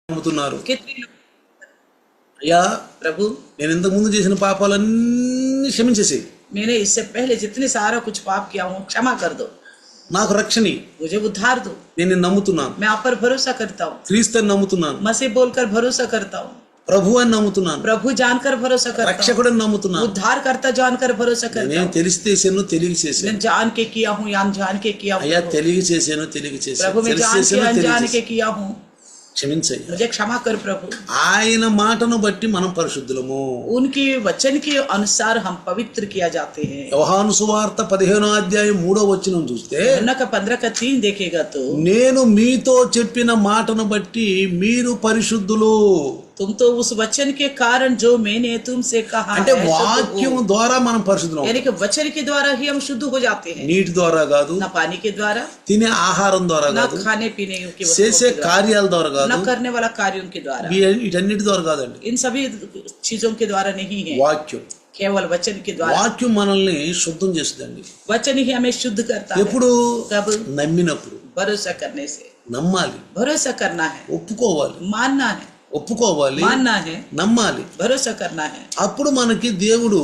నమ్ముతున్నారు. कितने लोग అయ్యా प्रभु నేను ఇంతకు ముందు చేసిన పాపాలన్నీ క్షమించేసి मैंने इससे पहले जितने सारा कुछ पाप किया हूँ क्षमा कर दो, నాకు రక్షణ मुझे उद्धार दो। నేను నిన్ను నమ్ముతున్నాను. मैं आप पर भरोसा करता हूँ, క్రీస్తు అని నమ్ముతున్నాను. मसीह बोलकर भरोसा करता हूँ, ప్రభు అని నమ్ముతున్నాను. प्रभु जानकर भरोसा करता हूँ, రక్షకుడని నమ్ముతున్నాను. उद्धार करता जानकर भरोसा करता నేను हूँ। తెలిసి చేశాను, తెలియక मैं చేశాను. जान के किया हूँ या अनजान के किया हूँ అయ్యా प्रभु। తెలియ చేశాను, తెలియక చేశాను. प्रभु मैं తెలిసి जान के చేశాను, తెలియక अनजान के చేశాను. किया हूँ, క్షమించయ్యా. मुझे क्षमा कर प्रभु। ఆయన మాటను బట్టి మనం పరిశుద్ధులము. उनके वचन के अनुसार हम पवित्र किया जाते हैं। యోహాను సువార్త 15:3 చూస్తే यूहन्ना का 15:3 देखेगा तो నేను మీతో చెప్పిన మాటను బట్టి మీరు పరిశుద్ధులు. तुम तो उस वचन के कारण जो मैंने तुमसे कहा అంటే है तो వాక్యం ద్వారా మనం పరిశుద్ధులం. यानी कि वचन के द्वारा ही हम शुद्ध हो जाते हैं, నీటి ద్వారా కాదు, न पानी के द्वारा, తినే ఆహారం ద్వారా न కాదు, खाने पीने की वस्तुओं చేసే के द्वारा, కార్యాల ద్వారా न కాదు, करने वाला कार्यों के द्वारा, వీటన్నిటి ద్వారా కాదండి. इन सभी चीजों के द्वारा नहीं है, వాక్యం केवल वचन के द्वारा। వాక్యం మనల్ని శుద్ధం చేస్తుందండి. वचन ही हमें शुद्ध करता है। ఎప్పుడు कब? నమ్మినప్పుడు. भरोसा करने से। నమ్మాలి, भरोसा करना है, ఒప్పుకోవాలి, मानना है, ఒప్పుకోవాలి, मानना है, నమ్మాలి. भरोसा करना है, అప్పుడు మనకి దేవుడు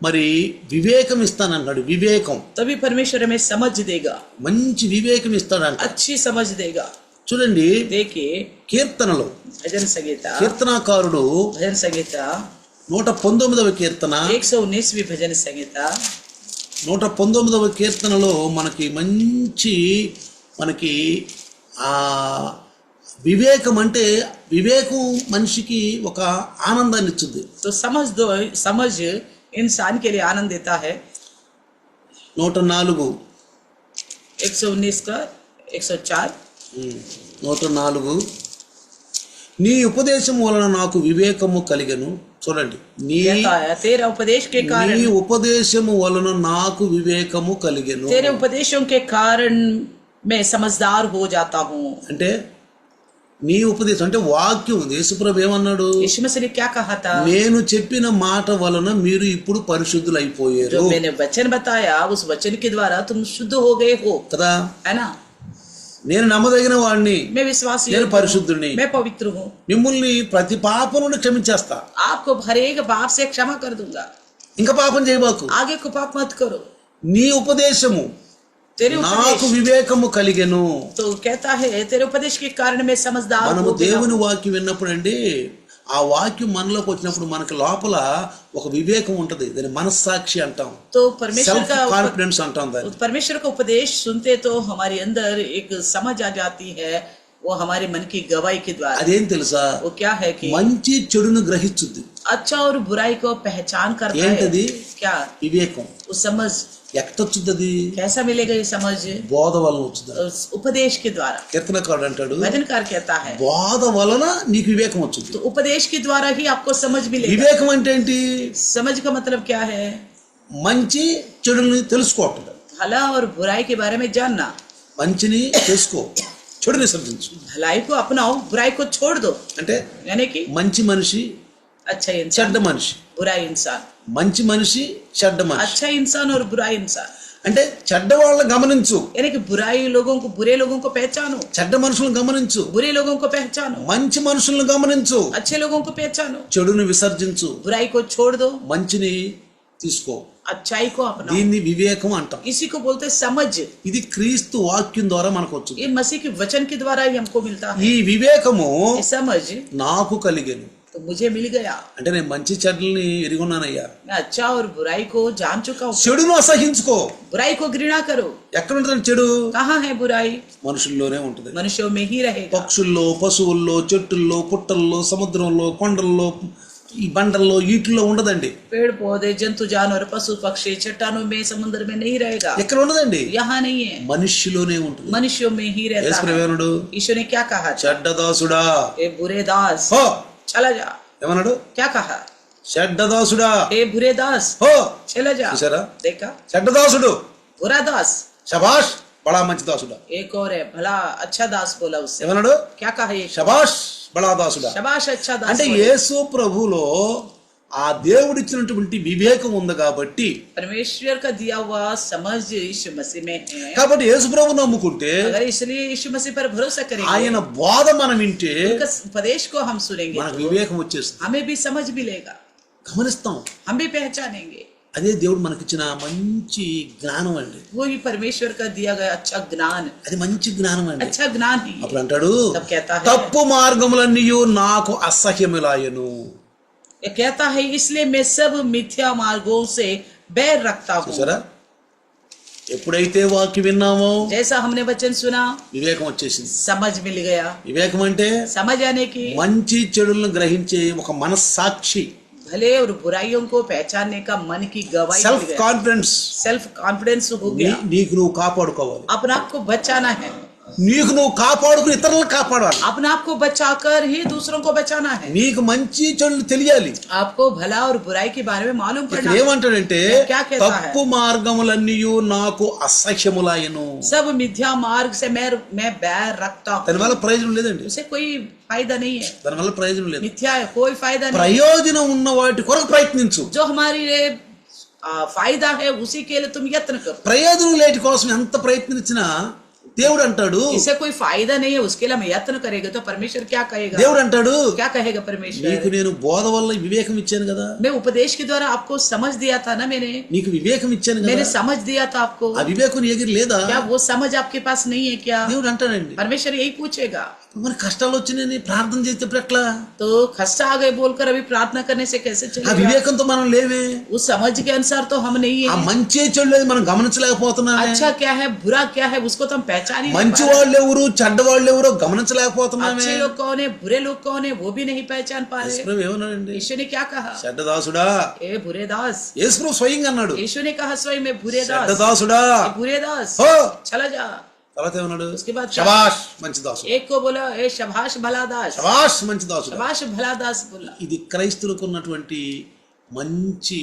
మరి వివేకం ఇస్తానన్నాడు. వివేకం, तभी परमेश्वर हमें समझ देगा, మంచి వివేకం ఇస్తాడంట. अच्छी समझ देगा। చూడండి देखिए కీర్తనలో भजन संहिता, కీర్తనాకారుడు भजन संहिता 119వ కీర్తన 119वीं भजन संहिता 119వ కీర్తనలో మనకి మనకి ఆ వివేకం అంటే వివేకం మనిషికి ఒక ఆనందాన్ని ఇస్తుంది. तो समझ इंसान के लिए आनंद देता है। 104 119 का 104 104 నీ ఉపదేశం వలన నాకు వివేకము కలిగెను. చూడండి, నీ कहता है तेरा उपदेश के कारण, నీ ఉపదేశము వలన నాకు వివేకము కలిగెను. तेरे उपदेशों के कारण मैं समझदार हो जाता हूँ। అంటే నీ ఉపదేశం అంటే వాక్యం. యేసుప్రభు ఏమన్నాడు? यीशु मसीह ने क्या कहा था? నేను చెప్పిన మాట వలన మీరు ఇప్పుడు పరిశుద్ధులు అయిపోయారు जो मैंने वचन बताया उस वचन के द्वारा तुम शुद्ध हो गए हो, కదా. है ना? నేను నమ్మదగిన వాడిని, मैं विश्वासी నేను हूँ, పరిశుద్ధుడిని, मैं पवित्र हूँ, మిమ్మల్ని ప్రతి పాపం నుండి క్షమించేస్తా, आपको हर एक पाप से क्षमा कर दूंगा, ఇంకా పాపం చేయబాకు. आगे को पाप मत करो। నీ ఉపదేశము तेरे నాకు उपदेश, వివేకము కలిగెను. तो कहता है तेरे उपदेश के कारण मैं समझदार మనము हो गया దేవుని हूँ। వాక్యం విన్నప్పుడు అండి, ఆ వాక్యం మనలోకి వచ్చినప్పుడు మనకి లోపల ఒక వివేకం ఉంటది. దాని మనస్సాక్షి అంటాం, तो परमेश्वर సెల్ఫ్ का కాన్ఫిడెన్స్ అంటాం దాన్ని. परमेश्वर का उपदेश सुनते तो हमारे अंदर एक समझ आ जाती है, वो हमारे मन की गवाही के द्वारा। అదేం తెలుసా? वो क्या है कि మంచి చెడును గ్రహించుద్ది. अच्छा और बुराई को पहचान करता है। ఏంటది? क्या? వివేకం. वो समझ ఎక్కడొచ్చుద్ది? कैसा मिलेगा ये समझ? బోధ వలన వచ్చుద్ది. उस उपदेश के द्वारा। కీర్తనకారుడు అంటాడు, भजनकार कहता है బోధ వలన నీకు వివేకం వచ్చుద్ది. तो उपदेश के द्वारा ही आपको समझ मिलेगा। వివేకం అంటే ఏంటి? समझ का मतलब क्या है? మంచి చెడుని తెలుసుకోవటం. भला और बुराई के बारे में जानना। మంచిని తెలుసుకో, చెడుని సర్జించు. भलाई को अपनाओ, बुराई को छोड़ दो। అంటే यानी कि మంచి మనిషి, अच्छा इंसान, చెడ్డ మనిషి. बुरा इंसान, మంచి మనిషి, చెడ్డ మనిషి. अच्छा इंसान और बुरा इंसान। అంటే చెడ్డ వాళ్ళని గమనించు, यानी कि बुराई लोगों को, बुरे लोगों को पहचानो, చెడ్డ మనుషులను గమనించు, बुरे लोगों को पहचानो, మంచి మనుషులను గమనించు, अच्छे लोगों को पहचानो, చెడుని విసర్జించు, बुराई को छोड़ दो, మంచిని తీసుకో. अच्छाई को अपनाओ। దీన్ని వివేకం అంటాం. इसी को बोलते हैं समझ। ఇది క్రీస్తు వాక్యం ద్వారా మనకు వచ్చింది. ये मसीह के वचन के द्वारा ही हमको मिलता है। ఈ వివేకము ये समझ నాకు కలిగెను. तो मुझे मिल गया। అంటే నేను మంచి చెడ్డల్ని ఎరిగొన్నానయ్యా. मैं अच्छा और बुराई को जान चुका हूँ। చెడును అసహించుకో. बुराई को घृणा करो। ఎక్కడ ఉంటుంది చెడు? कहाँ है बुराई? మనుషుల్లోనే ఉంటుంది. मनुष्यों में ही रहेगा। పక్షుల్లో, పశువుల్లో, చెట్టుల్లో, పుట్టల్లో, సముద్రంలో, కొండల్లో, ఈ బండల్లో, వీటిల్లో ఉండదండి. पेड़ पौधे, जंतु जानवर, पशु पक्षी चट्टानों में, समुद्र में नहीं रहेगा। ఎక్కడ ఉండదండి? यहाँ नहीं है, మనుష్యులోనే ఉంటుంది. मनुष्यों में ही रहता है। యేసుప్రభువనుడు ईश्वर ने क्या कहा? చెడ్డ దాసుడా, ए बुरे दास హో चला जा। ఏమన్నాడు? क्या कहा? చెడ్డ దాసుడా, ए बुरे दास హో. चला जा। చూసారా? देखा? చెడ్డ దాసుడు, बुरा दास। శబాష్, బడా మంచి దాసుడా. एक और है भला अच्छा दास बोला उससे। ఏమన్నాడు? क्या कहा? ये శబాష్, బడా దాసుడా. शबाश अच्छा दास అంటే बोला। యేసు ప్రభులో ఆ దేవుడిచ్చినటువంటి వివేకం ఉంది కాబట్టి, परमेश्वर का दिया हुआ समझ यीशु मसीह में है। కాబట్టి యేసుప్రభు నమ్ముకుంటే अगर इसलिए यीशु मसीह पर भरोसा करेंगे, ఆయన బోధ మనం వింటే उनका उपदेश को हम सुनेंगे, మనకు तो వివేకం వచ్చేస్తుంది, हमें भी समझ मिलेगा, గమనిస్తాం. हम भी पहचानेंगे। అదే దేవుడు మనకిచ్చిన మంచి జ్ఞానం అండి, वो ही परमेश्वर का दिया गया अच्छा ज्ञान, అది మంచి జ్ఞానం అండి. अच्छा ज्ञान ही है। అప్పుడు అంటాడు, तब कहता है, తప్పు మార్గములన్నీ నాకు అసహ్యములాయను. ये कहता है इसलिए मैं सब मिथ्या मार्गों से बैर रखता हूँ। చూసారా, ఎప్పుడైతే వాక్యం విన్నామో जैसा हमने वचन सुना, వివేకం వచ్చేసింది. समझ मिल गया। వివేకం అంటే समझ आने की, మంచి చెడులను గ్రహించే ఒక మనస్సాక్షి, भले और बुराइयों को पहचानने का मन की गवाही मिल సెల్ఫ్ गया। కాన్ఫిడెన్స్. सेल्फ कॉन्फिडेंस हो गया। నీకు నువ్వు కాపాడుకోవాలి, अपने आप को बचाना है, నీకు నువ్వు కాపాడుకుని ఇతరులను కాపాడాలి, अपने आप को बचाकर ही दूसरों को बचाना है। నీకు మంచి చెడులు తెలియాలి. आपको भला और बुराई के बारे में मालूम ఇక్కడ पड़ना है। ఏమంటాడంటే क्या कहता है? తప్పు మార్గములన్నీ నాకు అసహ్యములాయను. सब मिथ्या मार्ग से मैं बैर रखता हूँ। దానివల్ల ప్రయోజనం లేదండి, उसे कोई फायदा नहीं है, దానివల్ల ప్రయోజనం లేదు. मिथ्या है, कोई फायदा नहीं। ప్రయోజనం ఉన్న వాటి కొరకు ప్రయత్నించు, जो हमारे लिए फायदा है उसी के लिए तुम यत्न करो। ప్రయోజనం లేటి కోసం ఎంత ప్రయత్నించినా దేవుడు అంటాడు, इसे कोई फायदा नहीं है उसके लिए हम यत्न करेंगे तो परमेश्वर क्या कहेगा? దేవుడు అంటాడు, क्या कहेगा परमेश्वर? నీకు నేను బోధ వల్ల వివేకం ఇచ్చాను కదా, मैं उपदेश के द्वारा आपको समझ दिया था ना, నీకు వివేకం ఇచ్చాను मैंने కదా, समझ दिया था आपको। ఆ వివేకం నీ దగ్గర లేదా? क्या वो समझ आपके पास नहीं है क्या? దేవుడు అంటాడండి. परमेश्वर यही पूछेगा। మరి కష్టాలు వచ్చినాయని ప్రార్థన చేసేటప్పుడు ఎట్లా? तो खस्ता आ गए बोलकर अभी प्रार्थना करने से कैसे ఆ चलेगा? వివేకంతో మనం లేవే, उस समझ के अनुसार तो हम नहीं ఆ है। మంచి చెడు మనం గమనించలేకపోతున్నామే. अच्छा क्या है, बुरा क्या है, उसको तो हम पहचान ही नहीं మంచి पा रहे। వాళ్ళు ఎవరు చెడ్డ వాళ్ళు ఎవరో గమనించలేకపోతున్నామే. अच्छे लोग कौन है, बुरे लोग कौन है, वो भी नहीं पहचान पा रहे। యేసుప్రభు ఏమన్నాడండి? यीशु ने क्या कहा? చెడ్డ దాసుడా, ए बुरे दास। యేసుప్రభు స్వయంగా అన్నాడు, यीशु ने कहा स्वयं में बुरे చెడ్డ दास, దాసుడా, ए बुरे दास हो चला जा। తర్వాత ఏమన్నాడు? उसके बाद శబాష్ మంచి దాసుడు, एक को बोला ए शबाश भला दास, శబాష్ మంచి దాసుడు. शबाश भला दास बोला। ఇది క్రైస్తవులకు ఉన్నటువంటి మంచి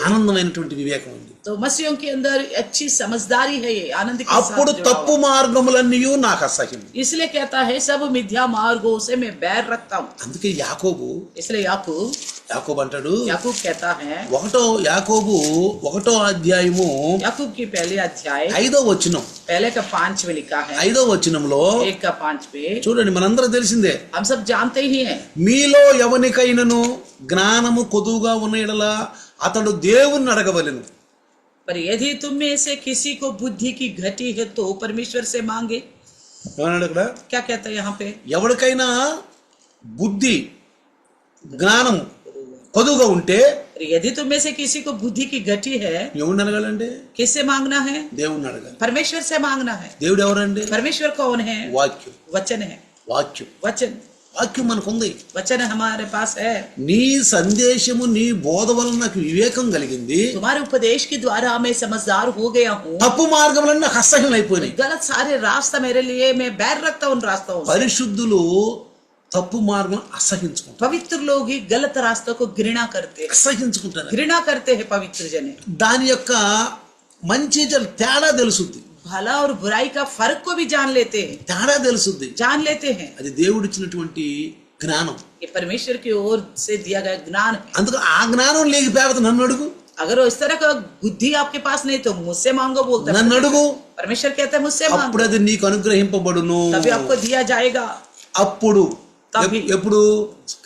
ఆనందమైనటువంటి వివేకం ఉంది. तो मसीहों के अंदर अच्छी समझदारी है, ये आनंद के అప్పుడు साथ తప్పు जुड़ा हुआ। మార్గములన్నీ నాకు అసహ్యం. इसलिए कहता है सब मिथ्या मार्गों से मैं बैर रखता हूँ। అందుకే యాకోబు इसलिए యాకోబు అంటాడు, याकूब कहता है, యాకోబు 1వ అధ్యాయము याकूब की पहले अध्याय 5వ వచనం, पहले का 5 में लिखा है, 5వ వచనంలో 1 का 5 पे చూడండి, మనందరూ తెలిసిందే, हम सब जानते ही हैं। మీలో ఎవనికైనను జ్ఞానము కొదువుగా ఉన్న యెడల అతడు దేవుణ్ణి అడగవలెను. पर यदि तुम में से किसी को बुद्धि की घटी है तो परमेश्वर से मांगे। ఏమన్నాడు అక్కడ? क्या कहता है यहाँ पे? ఎవరికైనా బుద్ధి జ్ఞానం కొదువుగా ఉంటే पर यदि तुम में से किसी को बुद्धि की घटी है, ఎవరిని అడగాలంటే किससे मांगना है? దేవుణ్ణి అడగాలి. परमेश्वर से मांगना है। దేవుడు ఎవరండి? परमेश्वर कौन है? వాక్యం. वचन है। వాక్యం వాక్యం మనకుంది. वचन हमारे पास है। నీ సందేశము నీ బోధ వలన నాకు వివేకం కలిగింది, तुम्हारे उपदेश के द्वारा मैं समझदार हो गया हूँ। తప్పు మార్గములన్నీ నాకు అసహ్యం అయిపోయినాయి. गलत सारे रास्ता मेरे लिए, मैं बैर रखता हूँ उन रास्तों से। పరిశుద్ధులు తప్పు మార్గం అసహించుకుంటారు, पवित्र लोग ही गलत रास्तों को घृणा करते हैं, అసహించుకుంటారు. घृणा करते हैं पवित्र जन। దాని యొక్క మంచి చెడు తేడా తెలుసుద్ది, भला और बुराई का फर्क को भी जान लेते हैं, తేడా తెలుసుద్ది. जान लेते हैं। అది దేవుడిచ్చినటువంటి జ్ఞానం. ये परमेश्वर की ओर से दिया गया ज्ञान है। అందుకు ఆ జ్ఞానం లేకపోతే నన్ను అడుగు, अगर इस तरह का बुद्धि आपके पास नहीं तो मुझसे मांगो बोलता है నన్ను అడుగు, परमेश्वर कहता है मुझसे मांगो, అప్పుడు అది నీకు అనుగ్రహింపబడును. तभी आपको दिया जाएगा। అప్పుడు తప్పి. ఎప్పుడు?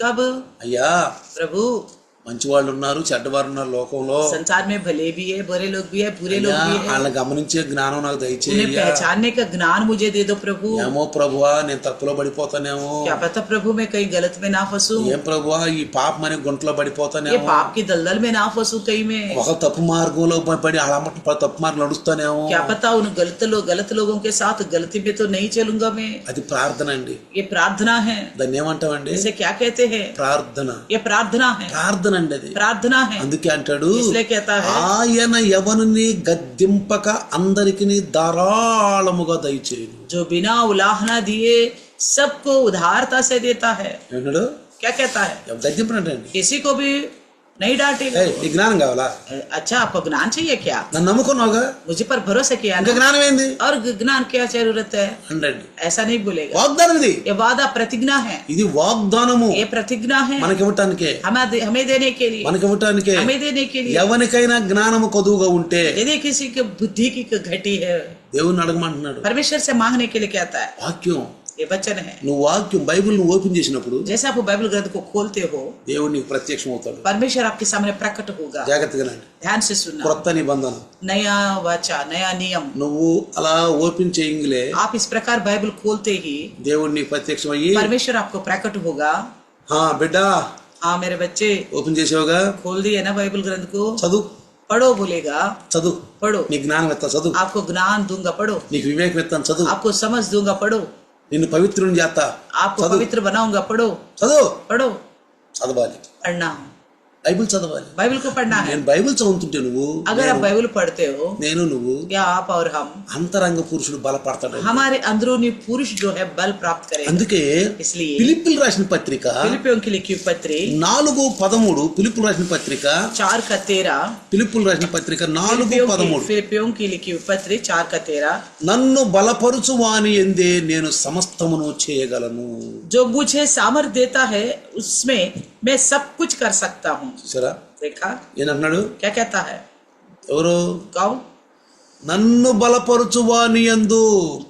कब? అయ్యా, प्रभु మంచి వాళ్ళు ఉన్నారు, చెడ్డవారు ఉన్నారు లోకంలో, संसार में भले भी है, बुरे लोग भी है, बुरे लोग भी है। వాళ్ళని గమనించే జ్ఞానం నాకు उन्हें దయచేయ. पहचानने का ज्ञान मुझे दे दो प्रभु। ఏమో ప్రభువా, నేను తప్పులో పడిపోతానేమో, क्या पता प्रभु मैं कहीं गलत में ना फंसूं, ఏం ప్రభువా ఈ పాపం అనే గుంటలో ये పడిపోతానేమో, पाप की दलदल में ना फंसूं कहीं में। ఒక తప్పు మార్గంలో పడి అలామట తప్పు మార్గం నడుస్తానేమో. क्या पता उन गलत लोगों के साथ गलती में तो नहीं चलूंगा मैं। అది ప్రార్థన అండి. ये प्रार्थना है। దాన్ని ఏమంటామండి? इसे क्या कहते हैं? ప్రార్థన. ये प्रार्थना है, ప్రార్థన అండి అది. प्रार्थना है। అందుకే అంటాడు, इसलिए कहता है ఆయన ఎవరిని గద్దింపక అందరికి ధారాళముగా దయచేయను. जो बिना उलाहना दिए सबको उदारता से देता है। ఏమన్నాడు? क्या कहता है? గద్దింపనంటండి, किसी को भी नहीं डांटे वो। ఏయ్, నీ జ్ఞానం కావాలా? अच्छा आपको ज्ञान चाहिए क्या? నన్ను నమ్ముకున్నావుగా, मुझे पर भरोसा किया ఇంకా ना, జ్ఞానం ఏంది और ज्ञान क्या जरूरत है? అండి. ऐसा नहीं बोलेगा। వాగ్దానం ఇది, ये वादा प्रतिज्ञा है, ఇది వాగ్దానము ये प्रतिज्ञा है మనకివ్వటానికే, हमें देने के लिए, మనకివ్వటానికే. हमें देने के लिए। ఎవరికైనా జ్ఞానము కొదువుగా ఉంటే यदि किसी की बुद्धि की घटी है, దేవుణ్ణి అడగమంటున్నాడు. परमेश्वर से मांगने के लिए कहता है। వాక్యం, ये वचन है। నువ్వు వాక్యం బైబిల్ ను ఓపెన్ చేసినప్పుడు जैसे आप बाइबल ग्रंथ को खोलते हो, దేవుడు నీకు ప్రత్యక్షం అవుతాడు. परमेश्वर आपके सामने प्रकट होगा। జాగ్రత్తగా రండి. ध्यान से सुनना। క్రొత్త నిబంధన नया वाचा, नया नियम। నువ్వు అలా ఓపెన్ చేయంగిలే आप इस प्रकार बाइबल खोलते ही దేవుడు నీకు ప్రత్యక్షం అయ్యి, परमेश्वर आपको प्रकट होगा। బిడ్డా हाँ मेरे बच्चे, ఓపెన్ చేసావుగా, खोल दिए ना बाइबल ग्रंथ को, చదువు पढ़ो बोलेगा, చదువు, पढ़ो। నీ జ్ఞానం ఎత్తా చదువు, आपको ज्ञान दूंगा, पढ़ो। నీకు వివేకం ఎత్తాను చదువు, आपको समझ दूंगा, पढ़ो। నిన్ను పవిత్రుని చేస్తా आपको చదువు, पवित्र बनाऊंगा, पढ़ो। చదువు. पढ़ो, చదవాలి, पढ़ना, బైబిల్ చదవాలి. बाइबल को पढ़ना है। నేను బైబిల్ చదువుతుంటే నువ్వు, अगर आप बाइबल पढ़ते हो, నేను నువ్వు, या आप और हम, అంతరంగ పురుషుడు బలపడతాడు. हमारे अंदरूनी पुरुष जो है बल प्राप्त करेगा। అందుకే इसलिए ఫిలిప్పీలు రాసిన పత్రిక फिलिपियों की लिखी पत्री 4:13, ఫిలిప్పీలు రాసిన పత్రిక 4:13, ఫిలిప్పీలు రాసిన పత్రిక 4:13, फिलिपियों की लिखी पत्री 4:13, నన్ను బలపరుచు వాని యందే నేను సమస్తమును చేయగలను. जो मुझे सामर्थ देता है उसमें मैं सब कुछ कर सकता हूँ। చూసారా देखा ఏనంటున్నాడు? क्या कहता है? ఎవరు? कौन? నన్ను బలపరుచు వాని యందు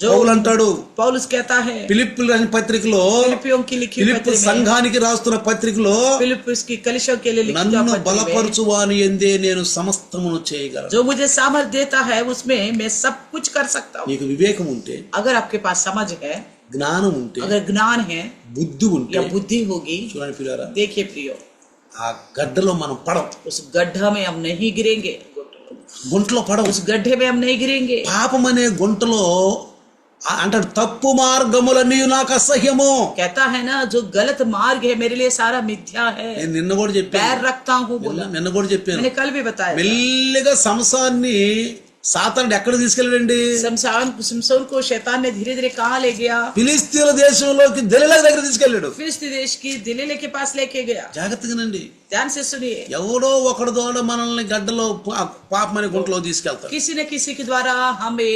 పౌలు అంటాడు. पौलुस कहता है ఫిలిప్పీలు రాసిన పత్రికలో, फिलिपियों की लिखी ఫిలిప్పీ पत्री में, సంఘానికి రాస్తున్న పత్రికలో, फिलिप्पुस की कलीसिया के लिए लिखी నన్ను पत्री में, బలపరుచు వాని యందే నేను సమస్తమును చేయగలను. जो मुझे सामर्थ देता है उसमें मैं सब कुछ कर सकता हूँ। నీకు వివేకం ఉంటే, अगर आपके पास समझ है, జ్ఞానం ఉంటే, अगर ज्ञान है బుద్ధి ఉంటే, या बुद्धि होगी, చూడండి పిల్లరా, देखिए प्रियो, ఆ గడ్డలో మనం పడం, उस गड्ढा में हम नहीं गिरेंगे, గుంటలో పడం. उस गड्ढे में हम नहीं गिरेंगे। పాపం అనే గుంటలో అంటాడు, తప్పు మార్గములన్నీ నాకు అసహ్యము. कहता है ना, जो गलत मार्ग है मेरे लिए सारा मिथ्या है, నేను నిన్న కూడా पैर చెప్పాను, रखता हूँ बोला। నిన్న కూడా చెప్పాను. मैंने कल भी बताया था। మెల్లిగా సంసాన్ని సాతానుడు ఎక్కడ తీసుకెళ్ళాడండి? समसोन को शैतान ने धीरे धीरे कहाँ ले गया? ఫిలిస్తీన్ల దేశంలోకి దెలీలా దగ్గర తీసుకెళ్ళాడు. फिलिस्ती देश की दिलीले के पास लेके गया। జాగ్రత్తగానండి, ध्यान से सुनिए, ఎవడో ఒకడు దోడ మనల్ని గడ్డలో పాపం అనే గుంటలో తీసుకెళ్తారు, किसी न किसी के द्वारा हमें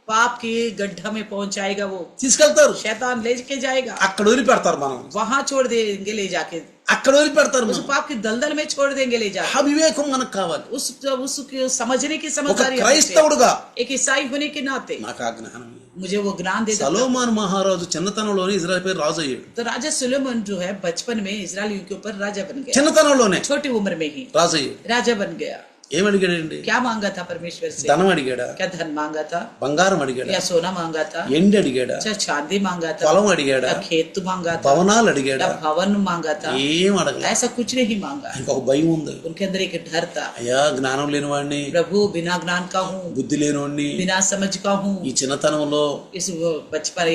पाप की गड्ढा में पहुंचाएगा, वो తీసుకెళ్తారు. शैतान लेके जाएगा, అక్కడ వదిలిపెడతారు, మనం वहां छोड़ देंगे ले जाके, అక్కడ వదిలిపెడతారు. उस पाप की दलदल में छोड़ देंगे ले जाके। ఆ వివేకం మనకు కావాలి. उसको समझने की ఒక समझदारी हमें चाहिए। క్రైస్తవుడుగా एक ईसाई होने के नाते నాకు ఆ జ్ఞానం ఇవ్వు. मुझे वो ज्ञान दे दो। సలోమాన్ మహారాజు చిన్నతనంలోనే ఇజ్రాయెల్ పై రాజు అయ్యాడు. तो राजा सुलेमान जो है बचपन में इजरायलियों के ऊपर राजा बन गया, చిన్నతనంలోనే छोटी उम्र में ही రాజు అయ్యాడు. राजा बन गया। ఏమడిగాడండి? क्या मांगा था परमेश्वर से? ధనం అడిగాడా? क्या धन मांगा था? బంగారం అడిగాడా? या सोना मांगा था? ఎండి అడిగాడా? क्या चांदी मांगा था? పొలం అడిగాడా? या खेत मांगा था? భవనాలు అడిగాడా? या भवन मांगा था? ఏం అడగలేదు. ऐसा कुछ नहीं मांगा। ఇంకొక భయం ఉంది. उनके अंदर एक डर था, అయ్యా, జ్ఞానం లేనివాడిని, प्रभु बिना ज्ञान का हूँ, బుద్ధి లేనివాడిని, बिना समझ का हूँ। ఈ చిన్నతనంలో इस बचपन